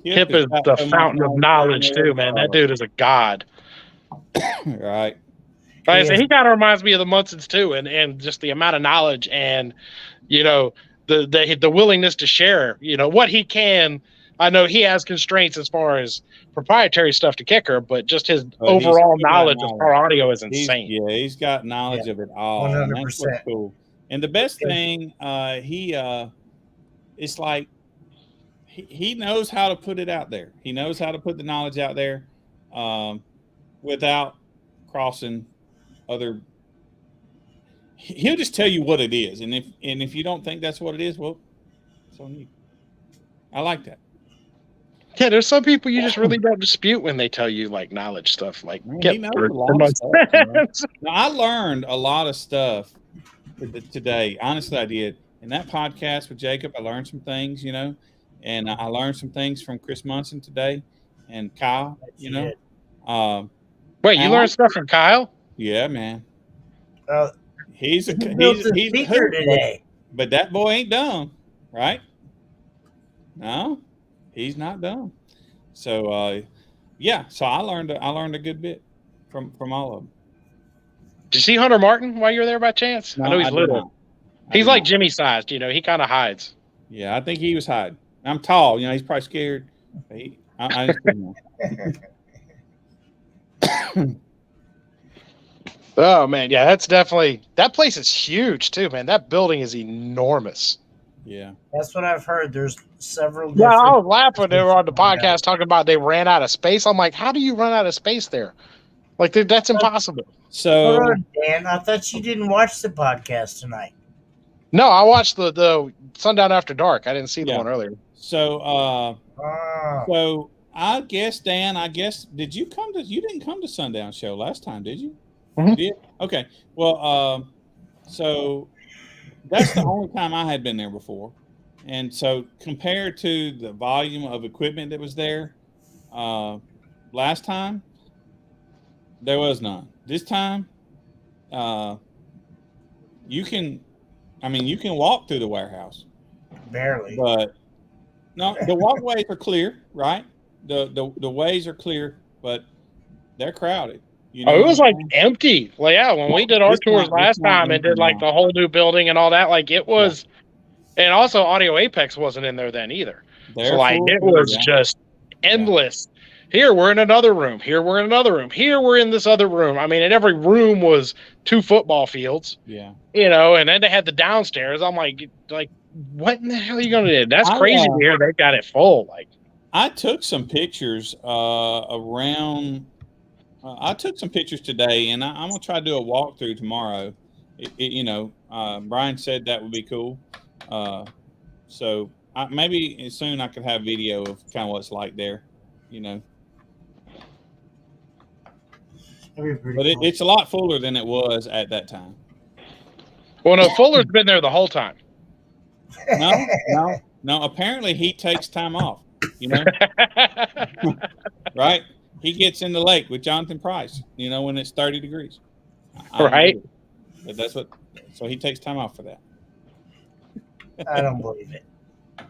Kip is got the so much fountain of knowledge too, man. That dude is a god. Right. Like I He say, is. he kind of reminds me of the Munsons too, and just the amount of knowledge and the willingness to share. What he can. I know he has constraints as far as proprietary stuff to Kicker, but just his Oh, he's overall got knowledge of knowledge. car audio is insane. He's got knowledge of it all. And that's what's 100%. cool. And the best Yeah. thing, it's like he knows how to put it out there. He knows how to put the knowledge out there without crossing other. He'll just tell you what it is, and if you don't think that's what it is, well, it's on you. I like that. Yeah, there's some people you just really don't dispute when they tell you like knowledge stuff. Like, Man, get he knows through a lot of months. stuff. You know? Now, I learned a lot of stuff today. Honestly, I did. In that podcast with Jacob, I learned some things, you know, and I learned some things from Chris Munson today and Kyle, you know. Wait, you learned stuff from Kyle? Yeah, man. He's a speaker today. But that boy ain't dumb, right? No, he's not dumb. So yeah, so I learned a good bit from all of them. Did you see Hunter Martin while you were there by chance? No, I know he's little. He's like Jimmy sized, you know. He kind of hides. Yeah, I think he was hiding. I'm tall, you know. He's probably scared. I Oh man, yeah, that's definitely, that place is huge too, man. That building is enormous. Yeah, that's what I've heard. There's several. Yeah, I was laughing. They were on the podcast talking about they ran out of space. I'm like, how do you run out of space there? Like, that's impossible. So, Dan, I thought you didn't watch the podcast tonight. No, I watched the Sundown After Dark. I didn't see the one earlier. So, so I guess, Dan, did you come to? You didn't come to Sundown Show last time, did you? Mm-hmm. You did? Okay. Well, so that's the only time I had been there before, and so compared to the volume of equipment that was there, last time there was none. This time, you can walk through the warehouse. Barely. But no, the walkways are clear, right? The ways are clear, but they're crowded. You know? Oh, it was like empty. Like, yeah, when we did our tours last time and did like the whole new building and all that, like it was, and also Audio Apex wasn't in there then either. So like it was just endless. Here we're in another room. Here we're in another room. Here we're in this other room. I mean, and every room was 2 football fields. Yeah. You know, and then they had the downstairs. I'm like, what in the hell are you going to do? That's crazy to hear they got it full. Like, I took some pictures around. I took some pictures today, and I'm gonna try to do a walkthrough tomorrow. Brian said that would be cool. So maybe soon I could have video of kind of what it's like there. You know. But it's a lot fuller than it was at that time. Well, no, Fuller's been there the whole time. No. Apparently, he takes time off. You know, right? He gets in the lake with Jonathan Price. You know, when it's 30 degrees. Right. But so he takes time off for that. I don't believe it.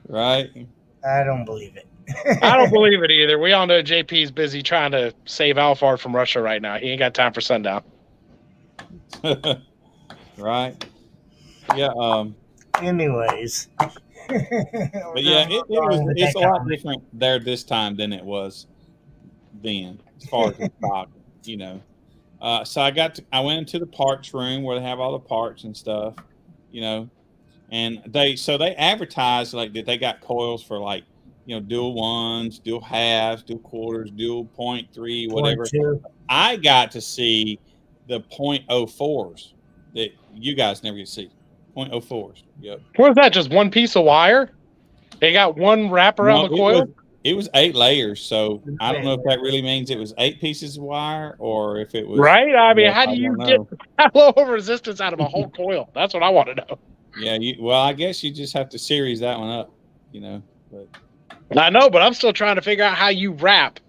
Right. I don't believe it. I don't believe it either. We all know JP's busy trying to save Alphard from Russia right now. He ain't got time for Sundown. Right. Yeah. Anyways. But yeah, it's a lot different there this time than it was then, as far as the stock, you know. So I went into the parts room where they have all the parts and stuff, you know, and they advertise like that they got coils for like, you know, dual ones, dual halves, dual quarters, dual 0.3, whatever. 0.2. I got to see the 0.04s that you guys never get to see. 0.04s. Yep. What is that? Just one piece of wire? They got one wrap around the coil? It was 8 layers, so I don't know if that really means it was 8 pieces of wire or if it was right. I mean, how do you get that low resistance out of a whole coil? That's what I want to know. Yeah, I guess you just have to series that one up, you know. But I know, but I'm still trying to figure out how you wrap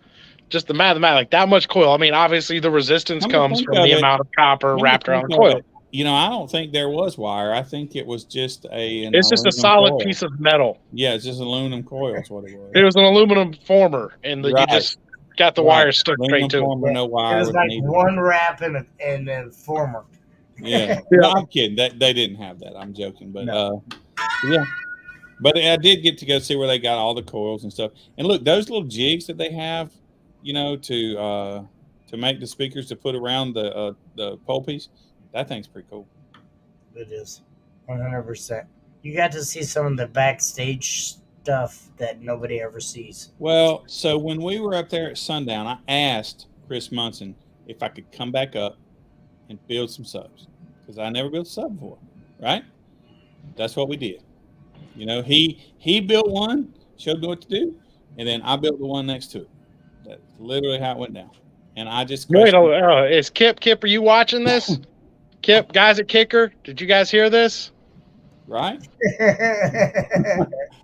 just the mathematics, like that much coil. I mean, obviously the resistance comes from the amount of copper wrapped around the coil. You know, I don't think there was wire. I think it was just it's just a solid piece of metal. Yeah, it's just aluminum coil is what it was. It was an aluminum former, and you just got the wire stuck straight to it. No wire. It was like one wrap and a former. Yeah. No, I'm kidding. They didn't have that. I'm joking. But yeah. But I did get to go see where they got all the coils and stuff. And look, those little jigs that they have, you know, to make the speakers to put around the pole piece, that thing's pretty cool. It is, 100%. You got to see some of the backstage stuff that nobody ever sees. Well, so when we were up there at Sundown, I asked Chris Munson if I could come back up and build some subs because I never built a sub before, right? That's what we did. You know, he built one, showed me what to do, and then I built the one next to it. That's literally how it went down. And I just Wait, questioned, is Kip, are you watching this? Kip, guys at Kicker, did you guys hear this? right?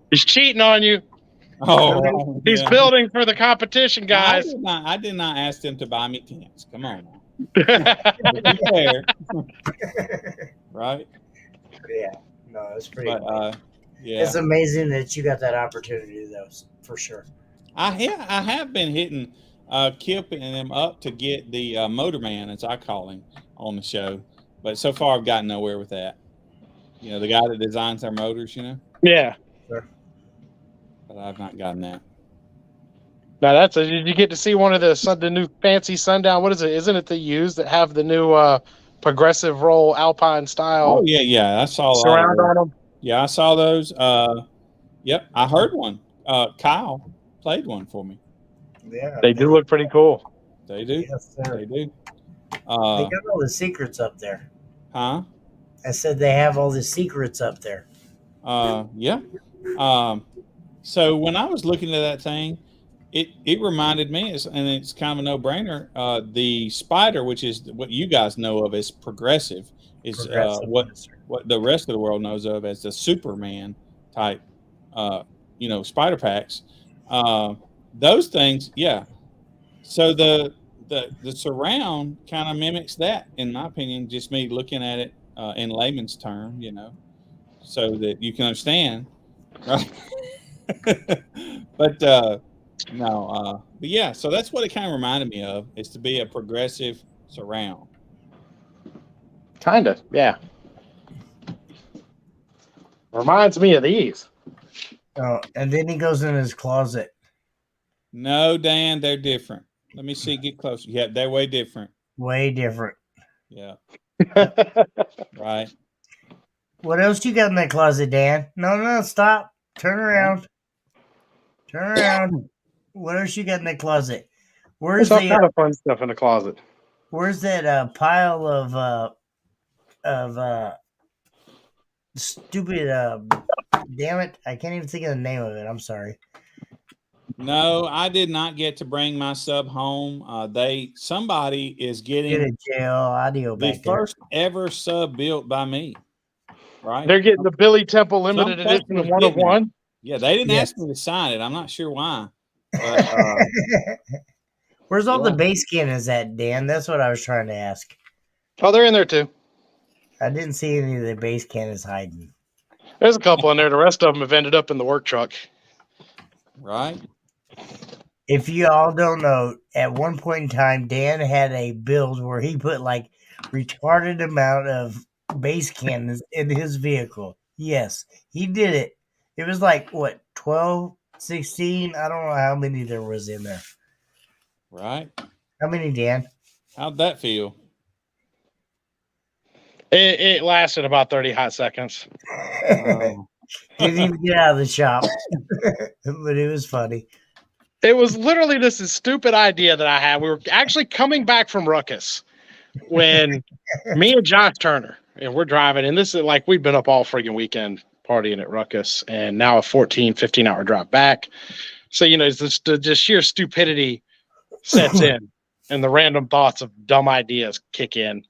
He's cheating on you. Oh, He's yeah. building for the competition, I guys. did not ask them to buy me tents. Come on now. Be fair. Right? Yeah, no, it's pretty. But yeah, It's amazing that you got that opportunity, though, for sure. I have been hitting Kip and them up to get the Motorman, as I call him, on the show. But so far, I've gotten nowhere with that. You know, the guy that designs our motors, you know? Yeah. Sure. But I've not gotten that. Now did you get to see one of the new fancy Sundown? What is it? Isn't it the U's that have the new progressive roll Alpine style? Oh yeah. I saw surround on them. Yeah, I saw those. Yep, I heard one. Kyle played one for me. Yeah, They do look pretty cool. They do. Yes, sir. They do. They got all the secrets up there. Huh? I said they have all the secrets up there. Yeah. So when I was looking at that thing, it reminded me, and it's kind of a no-brainer. The Spider, which is what you guys know of as progressive, is what the rest of the world knows of as the Superman type, Spider packs. Those things, yeah. So the surround kind of mimics that, in my opinion. Just me looking at it in layman's term, so that you can understand, right? But no, but yeah. So that's what it kind of reminded me of, is to be a progressive surround. Kind of, yeah. Reminds me of these. Oh, and then he goes in his closet. No, Dan, they're different. Let me see. Get closer. Yeah, they're way different. Way different. Yeah. Right. What else you got in that closet, Dan? No, stop. Turn around. Turn around. What else you got in that closet? There's all kind of fun stuff in the closet. Where's that pile of stupid damn it, I can't even think of the name of it. I'm sorry. No, I did not get to bring my sub home. Somebody is getting Get a jail audio the back there. first ever sub built by me. Right? They're getting the Billy Temple limited edition of 1 of 1. Yeah, they didn't ask me to sign it. I'm not sure why. But, where's all the base cannons at, Dan? That's what I was trying to ask. Oh, they're in there too. I didn't see any of the base cannons hiding. There's a couple in there. The rest of them have ended up in the work truck. Right. If you all don't know, at one point in time, Dan had a build where he put like retarded amount of base cannons in his vehicle. Yes, he did it. It was like, what, 12, 16? I don't know how many there was in there. Right. How many, Dan? How'd that feel? It lasted about 30 hot seconds. Didn't even get out of the shop. But it was funny. It was literally this stupid idea that I had. We were actually coming back from Ruckus when me and Josh Turner, and we're driving, and this is like, we've been up all friggin' weekend partying at Ruckus, and now a 14, 15-hour drive back. So, it's the sheer stupidity sets in, and the random thoughts of dumb ideas kick in.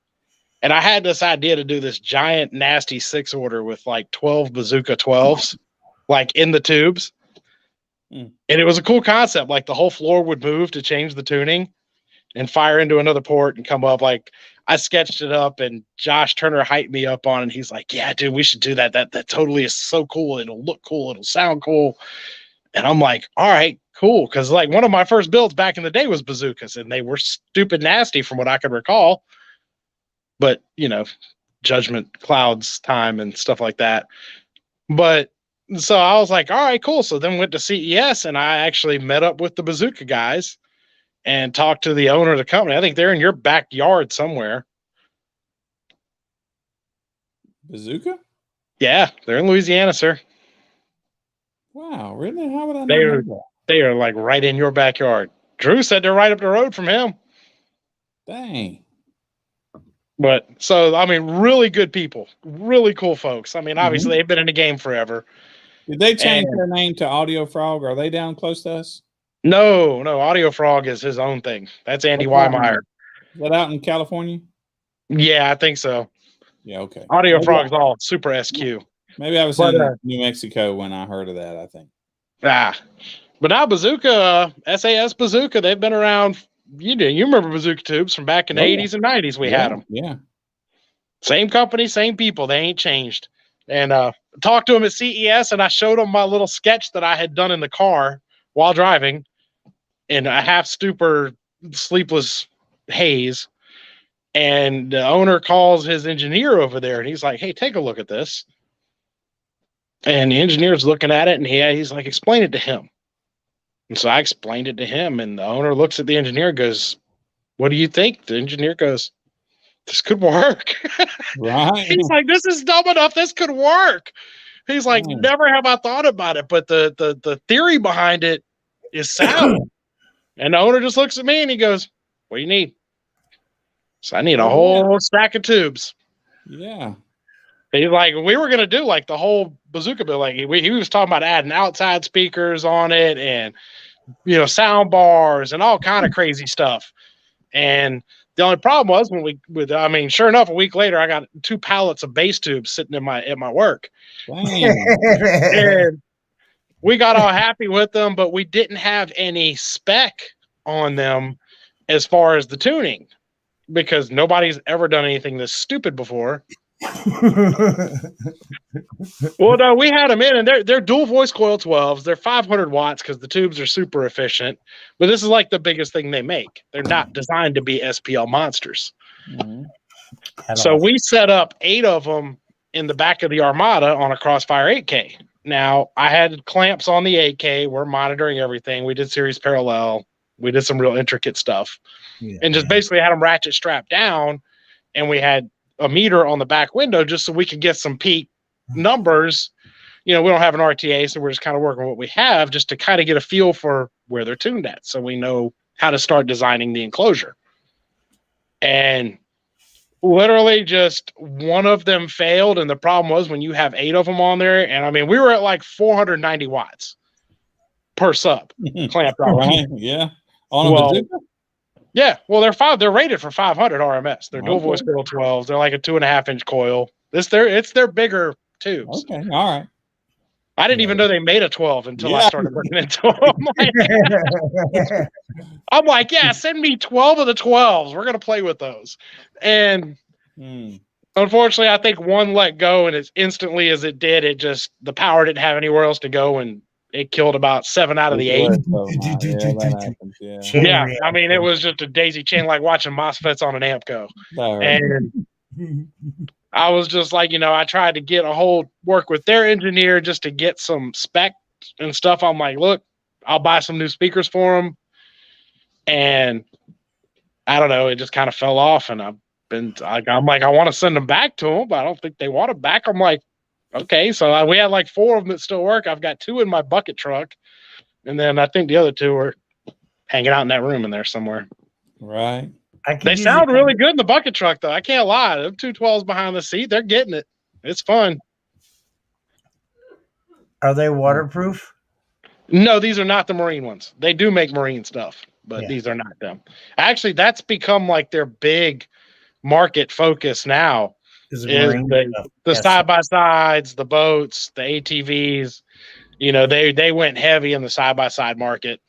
And I had this idea to do this giant, nasty 6-order with like 12 Bazooka 12s, like in the tubes. And it was a cool concept. Like the whole floor would move to change the tuning and fire into another port and come up. Like I sketched it up, and Josh Turner hyped me up on it. And he's like, yeah, dude, we should do that. That totally is so cool. It'll look cool. It'll sound cool. And I'm like, all right, cool. Cause like one of my first builds back in the day was bazookas, and they were stupid nasty from what I could recall. But, judgment clouds time and stuff like that. But so I was like, all right, cool. So then went to CES, and I actually met up with the bazooka guys and talked to the owner of the company. I think they're in your backyard somewhere. Bazooka? Yeah, they're in Louisiana, sir. Wow, really? How would I know that? They are like right in your backyard. Drew said they're right up the road from him. Dang. But so, I mean, really good people, really cool folks. I mean, obviously they've been in the game forever. Did they change their name to Audio Frog? Are they down close to us? No, Audio Frog is his own thing. That's Andy Weimeyer. Is that out in California? Yeah, I think so. Yeah, okay. Audio Frog's all super SQ. Maybe I was in New Mexico when I heard of that, I think. But now Bazooka, SAS Bazooka, they've been around. You remember Bazooka tubes from back in the 80s and 90s. We had them. Yeah. Same company, same people. They ain't changed. And talked to them at CES, and I showed them my little sketch that I had done in the car while driving in a half stupor, sleepless haze. And the owner calls his engineer over there, and he's like, "Hey, take a look at this." And the engineer's looking at it, and he's like, "Explain it to him." And so I explained it to him, and the owner looks at the engineer and goes, "What do you think?" The engineer goes, "This could work." Right. He's like, "This is dumb enough. This could work." He's like, "Never have I thought about it, but the theory behind it is sound." And the owner just looks at me and he goes, "What do you need?" So I need a whole stack of tubes. Yeah. He's like, we were gonna do like the whole bazooka bill. Like he was talking about adding outside speakers on it and sound bars and all kind of crazy stuff. And the only problem was sure enough, a week later I got 2 pallets of bass tubes sitting at my work. And we got all happy with them, but we didn't have any spec on them as far as the tuning, because nobody's ever done anything this stupid before. Well, no, we had them in, and they're dual voice coil 12s. They're 500 watts because the tubes are super efficient. But this is like the biggest thing they make. They're not designed to be SPL monsters. Mm-hmm. So we set up 8 of them in the back of the Armada on a Crossfire 8K. Now, I had clamps on the 8K. We're monitoring everything. We did series parallel. We did some real intricate stuff. And just basically had them ratchet strapped down, and we had a meter on the back window just so we could get some peak numbers. We don't have an RTA, so we're just kind of working what we have just to kind of get a feel for where they're tuned at, so we know how to start designing the enclosure. And literally just one of them failed, and the problem was when you have 8 of them on there, and we were at like 490 watts per sub clamped on. Right. Yeah. On a bazooka? Yeah, well, they're rated for 500 RMS. They're dual voice coil 12s. They're like a 2.5-inch coil. It's their bigger tubes. Okay, all right. I didn't even know they made a 12 until I started looking into them. I'm like, send me 12 of the 12s. We're gonna play with those. And unfortunately, I think one let go, and as instantly as it did, the power didn't have anywhere else to go, and it killed about 7 out of the 8. It was just a daisy chain, like watching MOSFETs on an amp go. And I was just like, I tried to work with their engineer just to get some spec and stuff. I'm like, look, I'll buy some new speakers for them. And I don't know, it just kind of fell off. And I'm like, I want to send them back to them, but I don't think they want them back. I'm like, okay, so we had like 4 of them that still work. I've got 2 in my bucket truck, and then I think the other 2 are hanging out in that room in there somewhere. Right. They sound really good in the bucket truck, though. I can't lie. Them 2 12s behind the seat, they're getting it. It's fun. Are they waterproof? No, these are not the Marine ones. They do make Marine stuff, but these are not them. Actually, that's become like their big market focus now. Is the side-by-sides, the boats, the ATVs. They went heavy in the side-by-side market.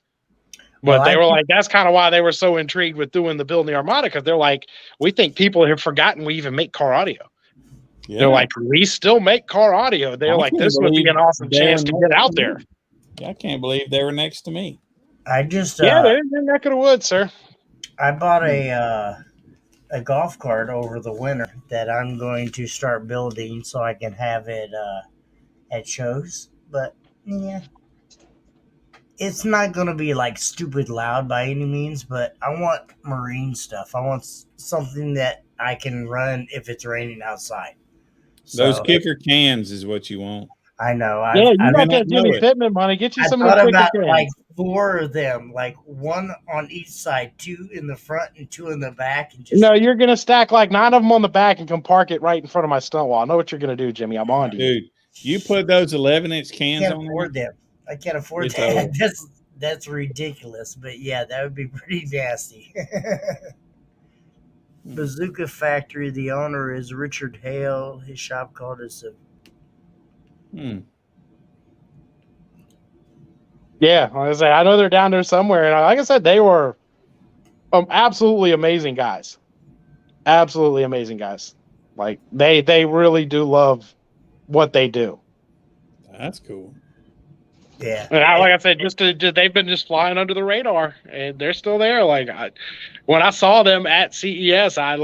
But they were like, that's kind of why they were so intrigued with doing the Building the Armada, because they're like, we think people have forgotten we even make car audio. Yeah. They're like, we still make car audio. They're like, this would be an awesome chance to get out there. I can't believe they were next to me. I just they're in the neck of the woods, sir. I bought a golf cart over the winter that I'm going to start building so I can have it at shows. But it's not going to be like stupid loud by any means, but I want Marine stuff. I want something that I can run if it's raining outside. Those kicker cans is what you want. I know. You got that Jimmy Pittman money. Get you some of the kicker cans. Like 4 of them, like 1 on each side, 2 in the front and 2 in the back. And no, you're going to stack like 9 of them on the back and come park it right in front of my stunt wall. I know what you're going to do, Jimmy. I'm on to you. Dude, You put those 11-inch cans Can't on afford there. them. I can't afford It's that. over. That's ridiculous. But yeah, that would be pretty nasty. Bazooka Factory. The owner is Richard Hale. His shop called is Yeah, like I say, I know they're down there somewhere, and like I said, they were absolutely amazing guys. Absolutely amazing guys. Like they really do love what they do. That's cool. yeah. And like I said, just they've been just flying under the radar, and they're still there. Like when I saw them at CES, I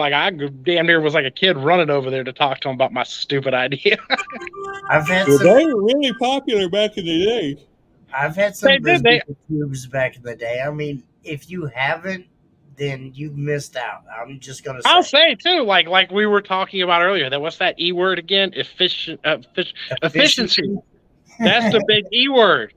damn near was like a kid running over there to talk to them about my stupid idea. I've had Well, some. they were really popular back in the day. I've had some bazooka tubes back in the day. I mean, if you haven't, then you've missed out. I'm just gonna say. I'll say too, like we were talking about earlier. That what's that E word again? Efficiency. That's the big E word.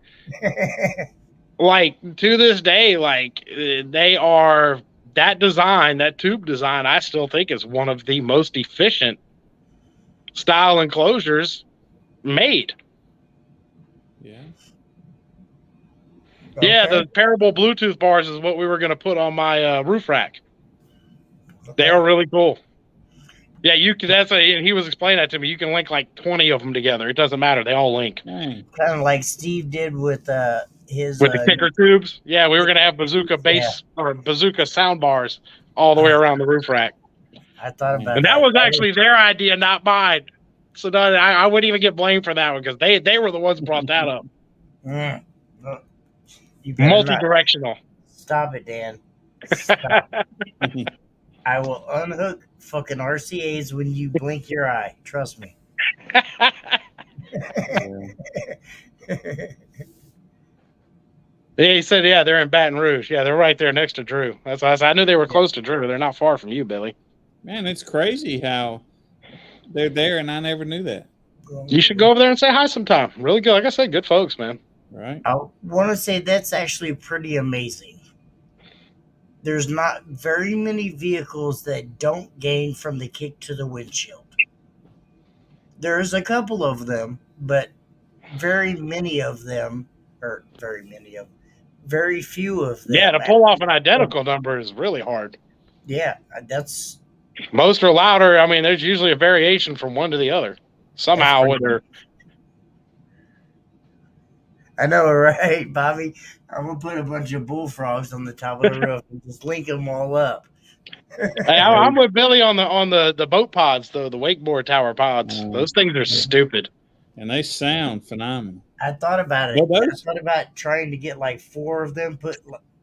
Like to this day, like they are that design, that tube design. I still think is one of the most efficient style enclosures made. Yeah. Okay. Yeah, the Parable Bluetooth bars is what we were going to put on my roof rack. Okay. They are really cool. Yeah, you can. He was explaining that to me. You can link like 20 of them together. It doesn't matter. They all link. Kind of like Steve did with his with the kicker tubes. Yeah, we were going to have bazooka bass or bazooka sound bars all the way around the roof rack. I thought about and that was actually their idea, not mine. So no, I wouldn't even get blamed for that one because they were the ones who brought that up. Multi-directional. Stop it, Dan. Stop. I will unhook fucking RCAs when you blink your eye. Trust me. He said, yeah, they're in Baton Rouge. Yeah, they're right there next to Drew. That's why I knew they were close to Drew. They're not far from you, Billy. Man, it's crazy how they're there, and I never knew that. You should go over there and say hi sometime. Really good. Like I said, good folks, man. Right. I want to say that's actually pretty amazing. There's not very many vehicles that don't gain from the kick to the windshield. There's a couple of them, but very few of them. Yeah, to pull off an identical number is really hard. Yeah, that's. Most are louder. I mean, there's usually a variation from one to the other. Somehow, whether. I know, right, Bobby? I'm gonna put a bunch of bullfrogs on the top of the roof and just link them all up. Hey, I'm with Billy on the boat pods, though, the wakeboard tower pods. Those things are stupid, and they sound phenomenal. I thought about it. I thought about trying to get like 4 of them. Put,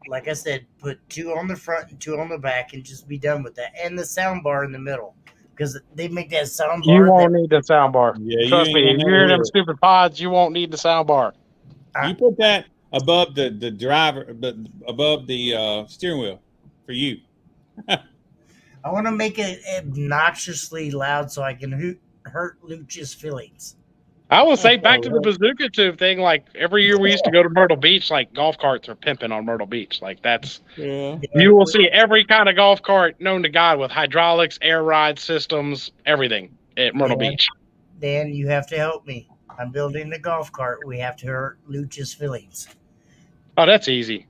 like I said, put 2 on the front and 2 on the back, and just be done with that. And the sound bar in the middle, because they make that sound bar. You won't need the sound bar. Yeah, trust me. If you hear them stupid pods, you won't need the sound bar. You put that above the driver, but above the steering wheel for you. I want to make it obnoxiously loud so I can hurt Luch's feelings. I will say back to the bazooka tube thing. Like every year we used to go to Myrtle Beach. Like golf carts are pimping on Myrtle Beach. Like that's you will see every kind of golf cart known to God with hydraulics, air ride systems, everything at Myrtle Beach. Dan, you have to help me. I'm building the golf cart. We have to hurt Luch's feelings. Oh, that's easy.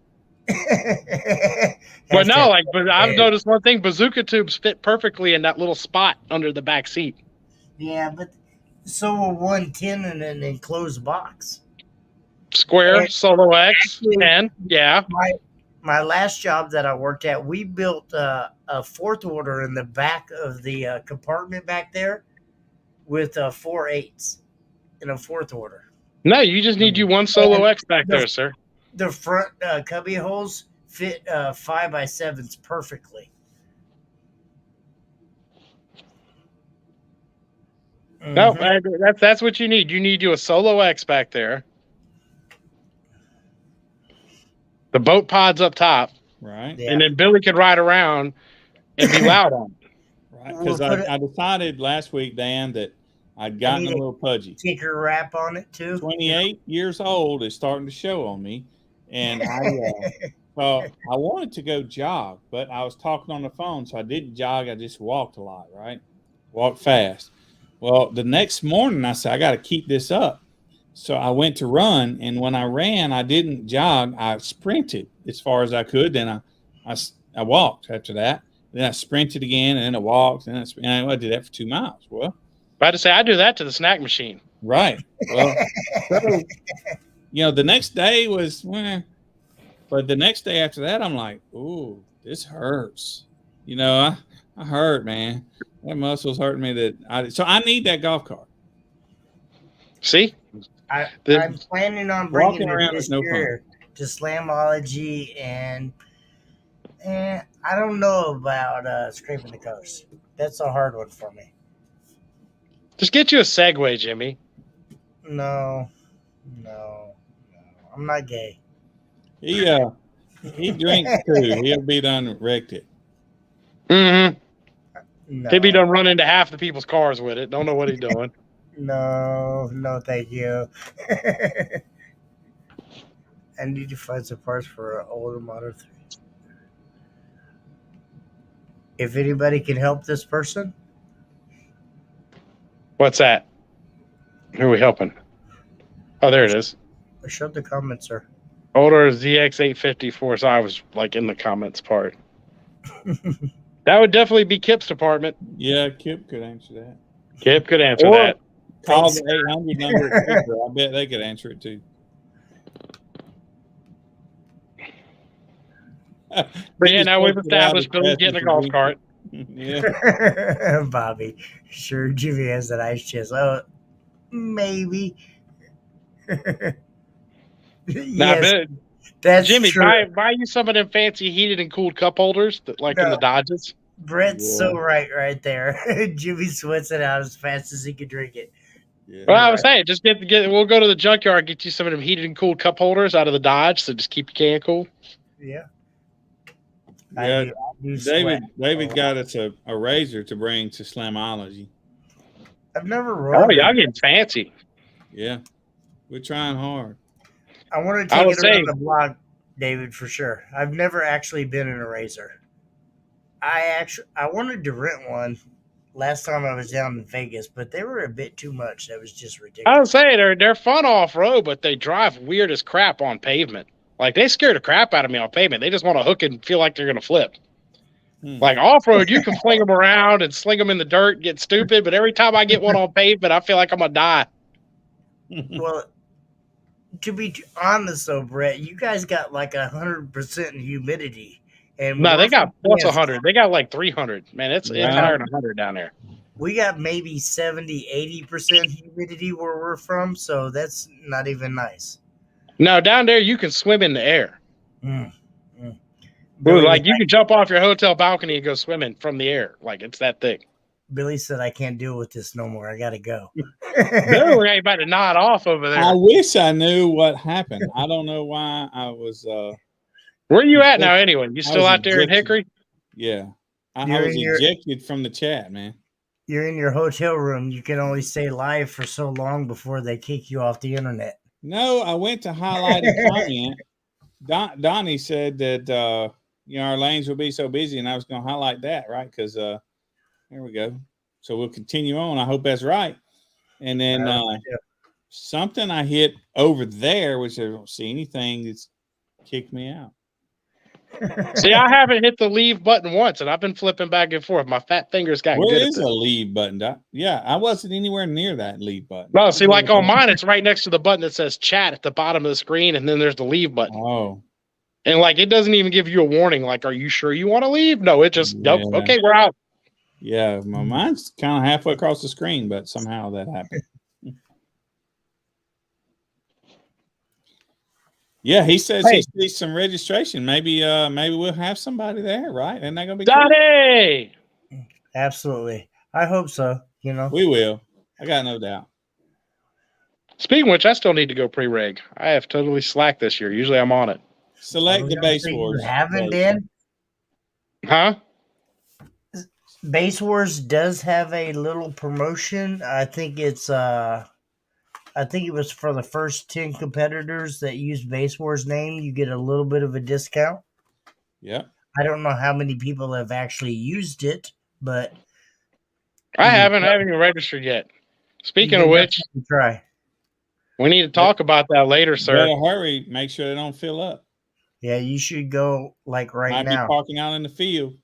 But no, but I've noticed one thing: bazooka tubes fit perfectly in that little spot under the back seat. Yeah, but so will 110 in an enclosed box. Square, Solo X, 10, yeah. My last job that I worked at, we built a 4th order in the back of the compartment back there with 4 8s in a 4th order. No, you just need you one Solo X back there, sir. The front cubby holes fit 5x7s perfectly. No, that's what you need. You need you a Solo X back there. The boat pod's up top. Right. Yeah. And then Billy could ride around and be loud on it. Right. Because I decided last week, Dan, that I'd gotten a little pudgy. Kicker wrap on it, too. 28 years old is starting to show on me. And I wanted to go jog, but I was talking on the phone, so I didn't jog. I just walked a lot, right? Walked fast. Well, the next morning I said, I got to keep this up. So I went to run, and when I ran, I didn't jog. I sprinted as far as I could. Then I walked after that. Then I sprinted again, and then I walked, and then I did that for 2 miles. Well, About to say, I do that to the snack machine. right. Well, so, the next day was, but the next day after that, I'm like, ooh, this hurts. I hurt, man. That muscle's hurting me. So I need that golf cart. See? I'm planning on bringing it this no year to Slamology, and I don't know about scraping the coast. That's a hard one for me. Just get you a Segway, Jimmy. No. I'm not gay. He drinks too. He'll be done wrecked it. Mm-hmm. No. He'll be done running into half the people's cars with it. Don't know what he's doing. No, thank you. I need to find some parts for an older Model 3. If anybody can help this person. What's that? Who are we helping? Oh, there it is. Show the comments, sir. Older ZX854. So I was like in the comments part. That would definitely be Kip's department. Yeah, Kip could answer that. Kip could answer that. Call the 800 number. I bet they could answer it too. But yeah, now we've established Billy's getting a golf cart. Yeah. Bobby. Sure, Jimmy has that ice chest. Oh, maybe. Yes, that's Jimmy, true. buy you some of them fancy heated and cooled cup holders that in the Dodges. Brett's so right there. Jimmy sweats it out as fast as he can drink it. Yeah. Well, I was saying, just we'll go to the junkyard, get you some of them heated and cooled cup holders out of the Dodge, so just keep your can cool. Yeah. Yeah, David got us a razor to bring to Slamology. I've never rode. Oh, y'all getting fancy. Yeah, we're trying hard. I want to take it around the block, David, for sure. I've never actually been in a razor. I wanted to rent one last time I was down in Vegas, but they were a bit too much. That was just ridiculous. I was saying they're fun off road, but they drive weird as crap on pavement. Like, they scare the crap out of me on pavement. They just want to hook and feel like they're going to flip. Like, off-road, you can fling them around and sling them in the dirt and get stupid, but every time I get one on pavement, I feel like I'm going to die. Well, to be honest, though, Brett, you guys got like 100% humidity. And no, they got plus 100. They got like 300. Man, it's higher than 100 down there. We got maybe 70-80% humidity where we're from, so that's not even nice. No, down there you can swim in the air. Billy, like you can jump off your hotel balcony and go swimming from the air. Like, it's that thick. Billy said, I can't deal with this no more. I got to go. Billy ain't about to nod off over there. I wish I knew what happened. I don't know why I was... Where are you at now anyway? You still out there in Hickory? Yeah. I was ejected from the chat, man. You're in your hotel room. You can only stay live for so long before they kick you off the internet. No, I went to highlight a comment. Donnie said that our lanes will be so busy, and I was going to highlight that, right? Because there we go. So we'll continue on. I hope that's right. And then something I hit over there, which I don't see anything, that's kicked me out. See, I haven't hit the leave button once, and I've been flipping back and forth. My fat fingers got good. Where is a leave button, Doc? Yeah, I wasn't anywhere near that leave button. No, see, like on mine, it's right next to the button that says chat at the bottom of the screen, and then there's the leave button. Oh. And, like, it doesn't even give you a warning, like, are you sure you want to leave? No, it just, nope, okay, we're out. Yeah, mine's kind of halfway across the screen, but somehow that happened. Yeah, he says he sees some registration. Maybe we'll have somebody there, right? Isn't that gonna be Donnie? Cool? Absolutely. I hope so. We will. I got no doubt. Speaking of which, I still need to go pre-reg. I have totally slacked this year. Usually I'm on it. Select the Base Wars. You haven't been? Huh? Base Wars does have a little promotion. I think it's it was for the first 10 competitors that use Base Wars name. You get a little bit of a discount. Yeah. I don't know how many people have actually used it, but I haven't even registered yet. Speaking of which, try. We need to talk about that later, sir. Better hurry. Make sure they don't fill up. Yeah, you should go like right now. Might be parking out in the field.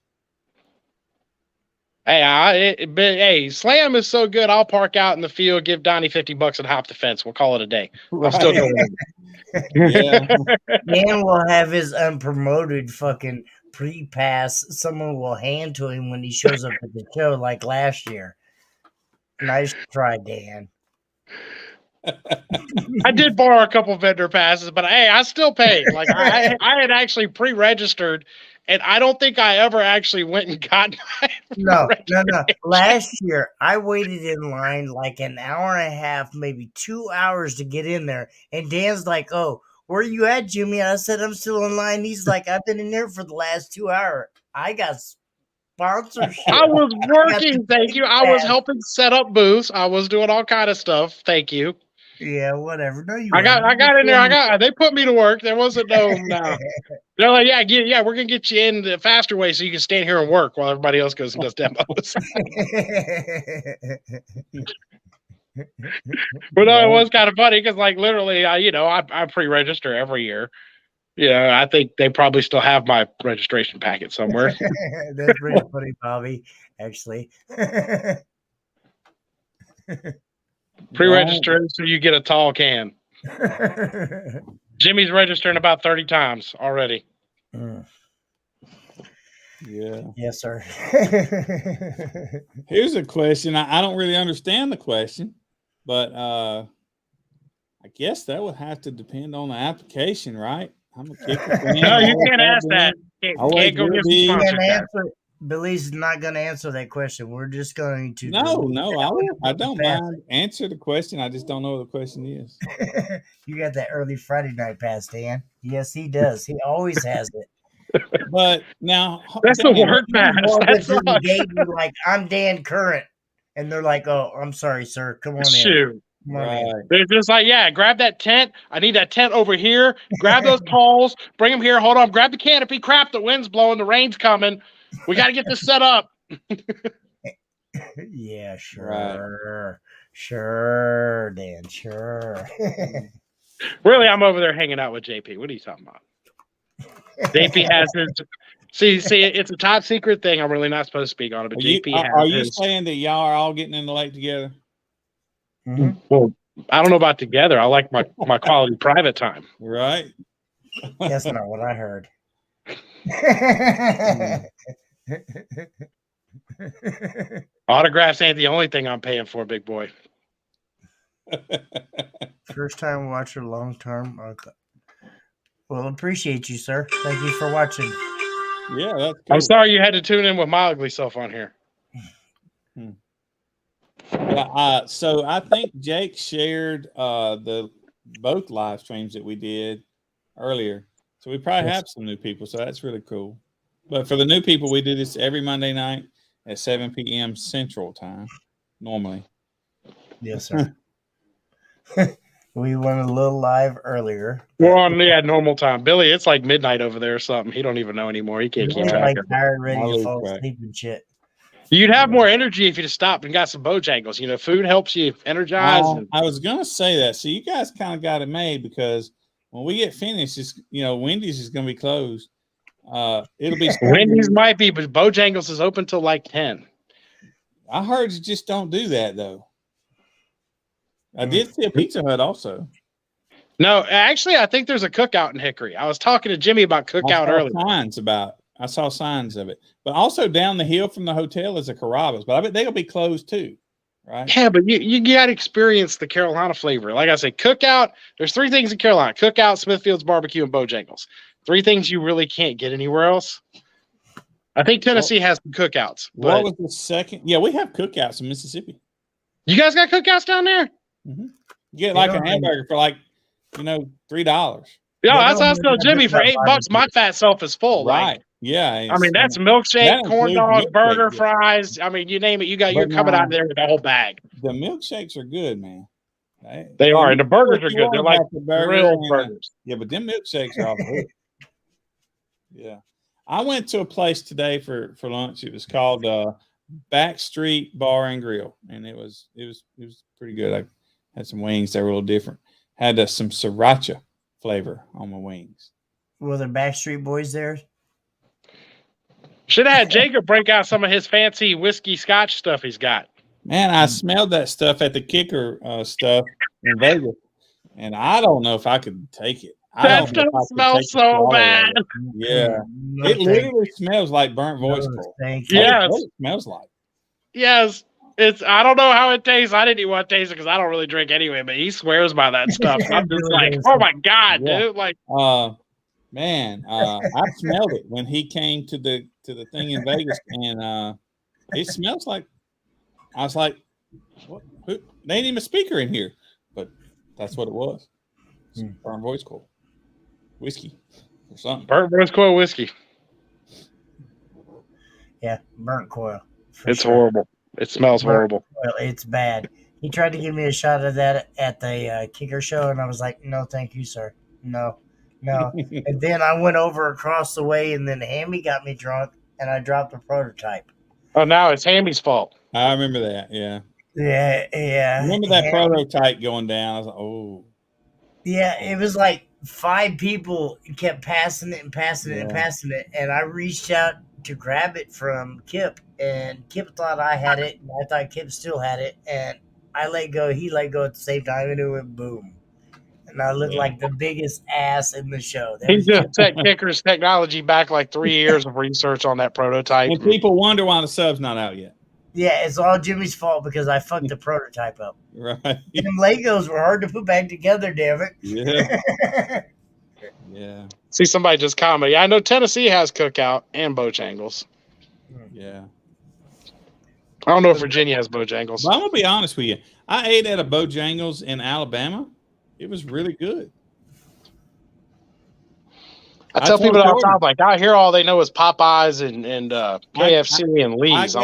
Hey, Slam is so good. I'll park out in the field, give Donnie $50 and hop the fence. We'll call it a day. I'll still go. Yeah. Dan will have his unpromoted fucking pre-pass. Someone will hand to him when he shows up at the show, like last year. Nice try, Dan. I did borrow a couple vendor passes, but hey, I still paid. Like I had actually pre-registered, and I don't think I ever actually went and got my No. Last year, I waited in line like an hour and a half, maybe 2 hours to get in there. And Dan's like, "Oh, where you at, Jimmy?" I said, "I'm still in line." He's like, "I've been in there for the last 2 hours. I got sponsorship." I was working. Thank you. I was helping set up booths. I was doing all kind of stuff. Thank you. Yeah, whatever. No, you. I got in there. They put me to work. There wasn't no. They're like, yeah, we're gonna get you in the faster way so you can stand here and work while everybody else goes and does demos. But no, it was kind of funny because, like, literally, I pre-register every year. Yeah, I think they probably still have my registration packet somewhere. That's pretty funny, Bobby. Actually. Pre-register so you get a tall can. Jimmy's registering about 30 times already. Yeah. Yes, sir. Here's a question. I don't really understand the question, but I guess that would have to depend on the application, right? I'm a kicker. No, you can't ask that. Can't go get sponsored. Billy's not going to answer that question. We're just going to. No, I don't mind. Answer the question. I just don't know what the question is. You got that early Friday night pass, Dan. Yes, he does. He always has it. But now that's the word pass. That's like, I'm Dan Current, and they're like, "Oh, I'm sorry, sir. Come on in." Right. They're just like, yeah, grab that tent. I need that tent over here. Grab those poles. Bring them here. Hold on. Grab the canopy. Crap, the wind's blowing. The rain's coming. We got to get this set up. Yeah, sure. Right. Sure, Dan, sure. Really, I'm over there hanging out with JP. What are you talking about? JP has his... See, it's a top secret thing. I'm really not supposed to speak on it, but JP has Are you saying that y'all are all getting in the lake together? Mm-hmm. Well, I don't know about together. I like my quality private time. Right. That's not what I heard. Autographs ain't the only thing I'm paying for, big boy. First time watcher, long term. Okay. Well, appreciate you, sir. Thank you for watching. Yeah, that's cool. I'm sorry you had to tune in with my ugly self on here. Yeah, so I think Jake shared both live streams that we did earlier. So we probably have some new people, so that's really cool. But for the new people, we do this every Monday night at 7 p.m. Central Time, normally. Yes, sir. We went a little live earlier. We're on normal time. Billy, it's like midnight over there or something. He don't even know anymore. He can't keep track of it. Tired, ready to fall asleep and shit. You'd have more energy if you just stopped and got some Bojangles. Food helps you energize. I was going to say that. So you guys kind of got it made because when we get finished, Wendy's is going to be closed. It'll be Wendy's might be, but Bojangles is open till like 10. I heard you just don't do that though. I did see a Pizza Hut also. No, actually, I think there's a Cookout in Hickory. I was talking to Jimmy about Cookout earlier. I saw signs of it, but also down the hill from the hotel is a Carrabba's, but I bet they'll be closed too, right? Yeah, but you got to experience the Carolina flavor. Like I said, Cookout. There's 3 things in Carolina: Cookout, Smithfield's Barbecue, and Bojangles. 3 things you really can't get anywhere else. I think Tennessee has some Cookouts. What was the second? Yeah, we have Cookouts in Mississippi. You guys got Cookouts down there? Mm-hmm. You get like a hamburger for like, $3. Yeah, that's what I was telling Jimmy. For $8, my fat self is full. Right. Like, yeah. I mean, that's milkshake, corn dog, burger, fries. I mean, you name it. You're coming out there with the whole bag. The milkshakes are good, man. They are, and the burgers are good. They're like grilled burgers. Yeah, but them milkshakes are all good. Yeah. I went to a place today for lunch. It was called Backstreet Bar and Grill, and it was pretty good. I had some wings that were a little different. Had some sriracha flavor on my wings. Were the Backstreet Boys there? Should have had Jacob break out some of his fancy whiskey scotch stuff he's got. Man, I smelled that stuff at the Kicker stuff in Vegas, and I don't know if I could take it. That stuff smells so bad. Yeah, it literally smells like burnt voice coal. Thank you. Yes. What it smells like. Yes. I don't know how it tastes. I didn't even want to taste it because I don't really drink anyway, but he swears by that stuff. I'm just like, oh my God, dude. Like, man, I smelled it when he came to the thing in Vegas, and it smells like. I was like, what? They ain't even a speaker in here, but that's what it was. Burnt voice coal whiskey or something. Burnt voice coal whiskey. Yeah, burnt coal. It's horrible. It smells horrible. Well, it's bad. He tried to give me a shot of that at the Kicker show, and I was like, no, thank you, sir. No. And then I went over across the way, and then Hammy got me drunk, and I dropped a prototype. Oh, now it's Hammy's fault. I remember that, yeah. Yeah. Remember that prototype going down? I was like, oh. Yeah, it was like 5 people kept passing it, and I reached out to grab it from Kip, and Kip thought I had it, and I thought Kip still had it, and I let go, he let go at the same time, and it went boom. And I looked like the biggest ass in the show. He just set Kicker's technology back like 3 years of research on that prototype. And people wonder why the sub's not out yet. Yeah, it's all Jimmy's fault because I fucked the prototype up. Right. Them Legos were hard to put back together, damn it. Yeah. Yeah. See, somebody just commented. Yeah, I know Tennessee has Cookout and Bojangles. Yeah. I don't know if Virginia has Bojangles. Well, I'm gonna be honest with you. I ate at a Bojangles in Alabama. It was really good. I tell people all the time, like, out here, all they know is Popeyes and KFC and Lee's.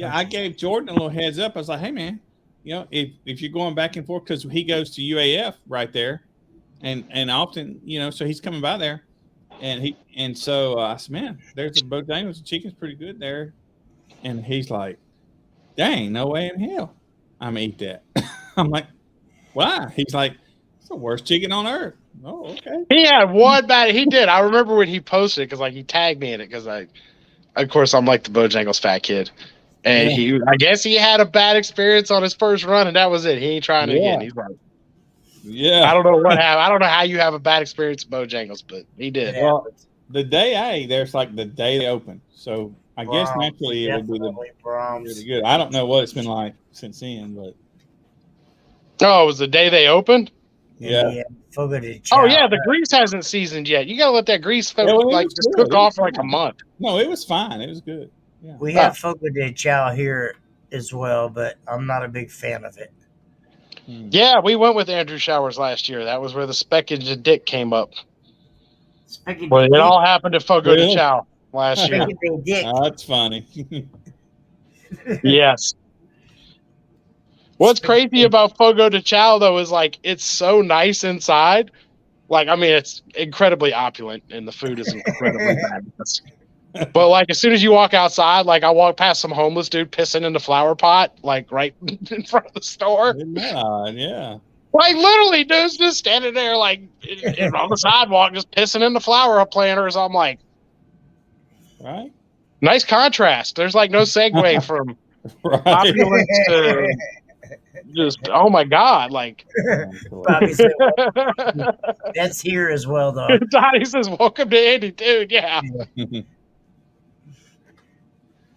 I gave Jordan a little heads up. I was like, hey, man, if you're going back and forth, because he goes to UAF right there, and often, so he's coming by there, and so I said, man, there's a Bojangles. The chicken's pretty good there, and he's like, dang, no way in hell I'm gonna eat that. I'm like, why? He's like, it's the worst chicken on earth. Oh, okay. He had one bad. He did. I remember when he posted it because he tagged me in it because of course, I'm like the Bojangles fat kid, and I guess he had a bad experience on his first run, and that was it. He ain't trying it again. He's like, I don't know what happened. I don't know how you have a bad experience at Bojangles, but he did. Yeah. Well, the day I ate there's like the day they open, so I guess naturally it would be really good. I don't know what it's been like since then, but it was the day they opened. Yeah. Fogo de Chao. Oh yeah, the grease hasn't seasoned yet. You gotta let that grease just cook off for like a month. No, it was fine. It was good. Yeah. We have Fogo de Chao here as well, but I'm not a big fan of it. Yeah, we went with Andrew Showers last year. That was where the Speckage and Dick came up. Well, it all happened at Fogo de Chao last year. That's funny. Yes. What's crazy about Fogo de Chao, though, is it's so nice inside. It's incredibly opulent, and the food is incredibly fabulous. But as soon as you walk outside, I walk past some homeless dude pissing in the flower pot, right in front of the store. Yeah. Literally, dude's just standing there, on the sidewalk, just pissing in the flower planters. I'm like, right. Nice contrast. There's no segue from opulence to just, oh my God, Bobby said, that's here as well, though. Donnie says, welcome to Indy, dude. Yeah.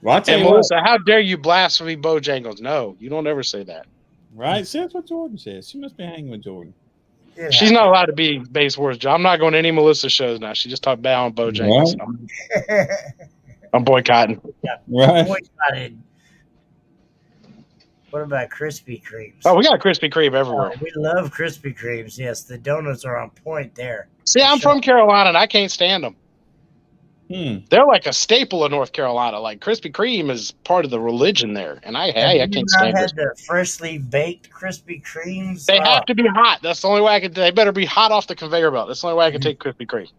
Well, I'll tell you Melissa, how dare you blaspheme Bojangles? No, you don't ever say that. Right? See, that's what Jordan says. She must be hanging with Jordan. Yeah. She's not allowed to be base words. I'm not going to any Melissa shows now. She just talked bad on Bojangles. Right. I'm boycotting. Yeah, right. Boycotted. What about Krispy Kremes? Oh, we got Krispy Kreme everywhere. We love Krispy Kremes. Yes, the donuts are on point there. See, I'm from Carolina, and I can't stand them. They're like a staple of North Carolina. Krispy Kreme is part of the religion there, and I can't stand it. Had the freshly baked Krispy Kremes. They have to be hot. That's the only way I could. They better be hot off the conveyor belt. That's the only way I can take Krispy Kreme.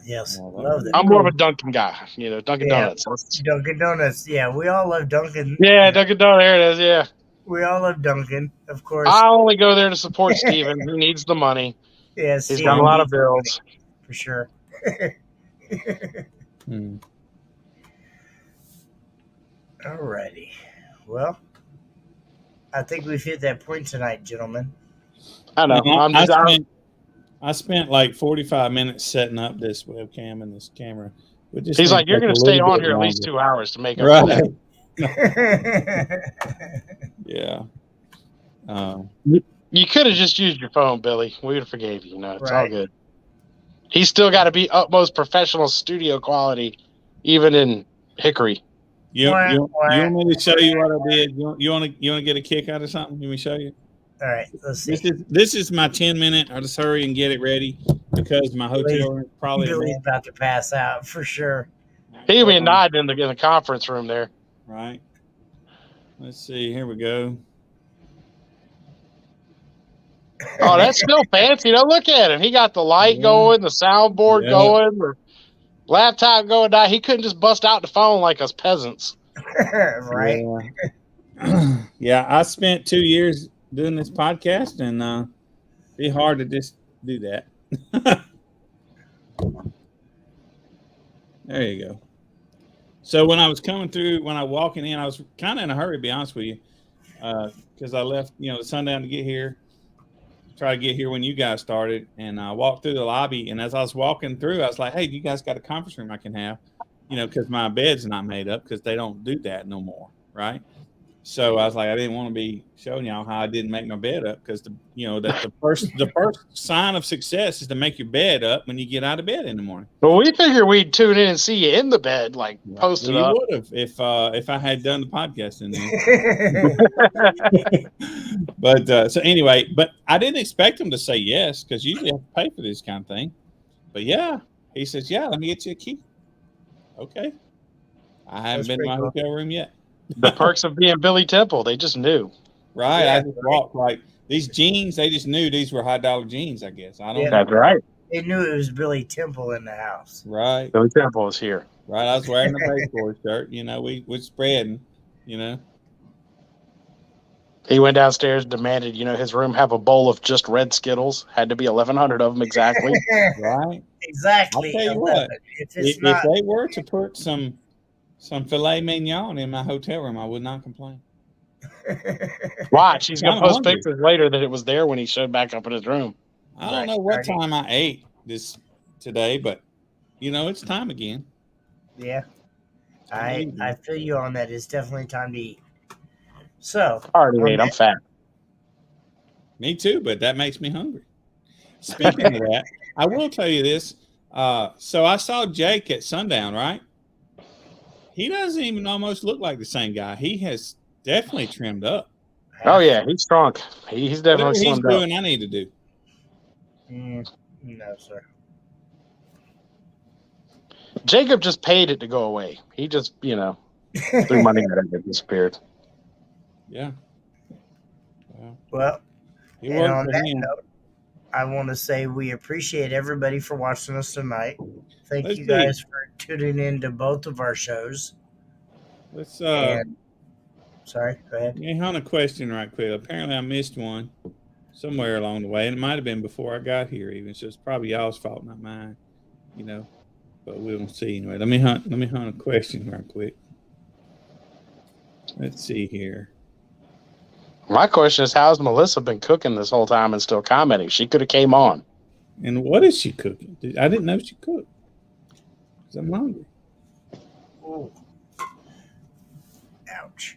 Yes, Well, love that. I'm more of a Dunkin' guy. Dunkin' Yeah. Donuts. Dunkin' Donuts. Yeah, we all love Dunkin'. Yeah, Dunkin' Donuts. There it is. Yeah. We all love Dunkin', of course. I only go there to support Steven. He needs the money. Yeah, He's Steven got a lot of needs the money, bills. for sure. Alrighty. Well, I think we've hit that point tonight, gentlemen. I know. I spent like 45 minutes setting up this webcam and this camera. He's like, you're going to stay on here at least 2 hours to make up right. for that. Yeah. You could have just used your phone, Billy. We would have forgave you. It's all good. He's still got to be utmost professional studio quality, even in Hickory. You want me to show you what I did? You want to get a kick out of something? Let me show you. All right, let's see. This is my 10-minute. I'll just hurry and get it ready because my hotel room probably Billy's about to pass out for sure. He'll be nodding in the conference room there. Right. Let's see. Here we go. Oh, that's still fancy. Look at him. He got the light going, the soundboard going, the laptop going. He couldn't just bust out the phone like us peasants. Right. Yeah, I spent 2 years doing this podcast, and it'd be hard to just do that. There you go. So when I was walking in, I was kind of in a hurry, to be honest with you, because I left, the sundown to get here. Try to get here when you guys started, and I walked through the lobby, and as I was walking through, I was like, hey, you guys got a conference room I can have, because my bed's not made up because they don't do that no more, right? So I was like, I didn't want to be showing y'all how I didn't make my bed up because the first sign of success is to make your bed up when you get out of bed in the morning. Well, we figured we'd tune in and see you in the bed, posted up. You would have if I had done the podcast in there. But so anyway, but I didn't expect him to say yes because usually you have to pay for this kind of thing. But yeah, he says, yeah, let me get you a key. Okay. I haven't been to my hotel room yet. The perks of being Billy Temple, they just knew. Right. Yeah, I just walked like these jeans, they just knew these were $high jeans, I guess. I don't know. That's right. They knew it was Billy Temple in the house. Right. Billy Temple is here. Right. I was wearing a baseball shirt. We're spreading, He went downstairs and demanded, his room have a bowl of just red Skittles. Had to be 1,100 of them exactly. Right. Exactly. I'll tell you what, if they were to put some filet mignon in my hotel room, I would not complain. Watch, he's going to post pictures later that it was there when he showed back up in his room. I don't know what time I ate this today, but it's time again. Yeah, I feel you on that. It's definitely time to eat. So I already ate. I'm fat. Me too, but that makes me hungry. Speaking of that, I will tell you this. So I saw Jake at Sundown, right? He doesn't even almost look like the same guy. He has definitely trimmed up. Oh yeah, he's shrunk. He's definitely slimmed up. Doing, I need to do. No, sir. Jacob just paid it to go away. He just, threw money at it and it disappeared. Yeah. Well, and on that note, I want to say we appreciate everybody for watching us tonight. Thank you guys for tuning in to both of our shows. Let's sorry, go ahead. Let me hunt a question right quick. Apparently I missed one somewhere along the way, and it might have been before I got here even, so it's probably y'all's fault, not mine. But we'll see anyway. Let me hunt a question right quick. Let's see here. My question is, how's Melissa been cooking this whole time and still commenting? She could have came on. And what is she cooking? I didn't know she cooked. Because I'm hungry. Ooh. Ouch.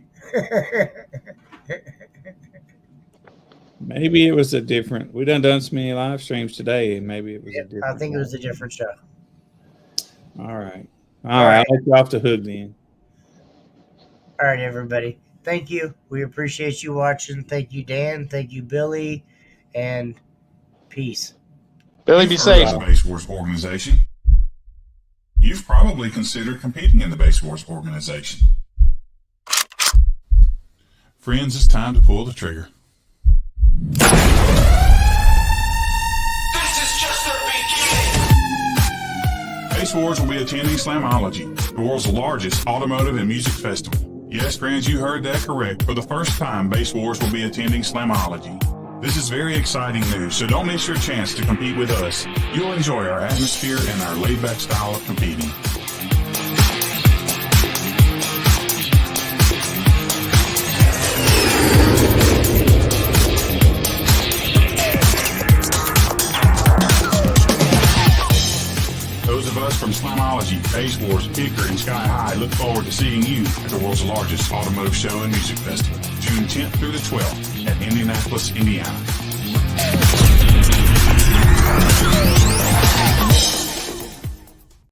Maybe it was a different. We done so many live streams today, and maybe it was a different. I think it was a different show. All right. All right. I'll let you off the hook then. All right, everybody. Thank you. We appreciate you watching. Thank you, Dan. Thank you, Billy. And peace. Billy, be safe. The Base Wars organization. You've probably considered competing in the Base Wars organization. Friends, it's time to pull the trigger. Base Wars will be attending Slamology, the world's largest automotive and music festival. Yes, friends, you heard that correct. For the first time, Base Wars will be attending Slamology. This is very exciting news, so don't miss your chance to compete with us. You'll enjoy our atmosphere and our laid-back style of competing. Those of us from Slamology, Base Wars, Kicker, and Sky High look forward to seeing you at the world's largest automotive show and music festival, June 10th through the 12th at Indianapolis, Indiana.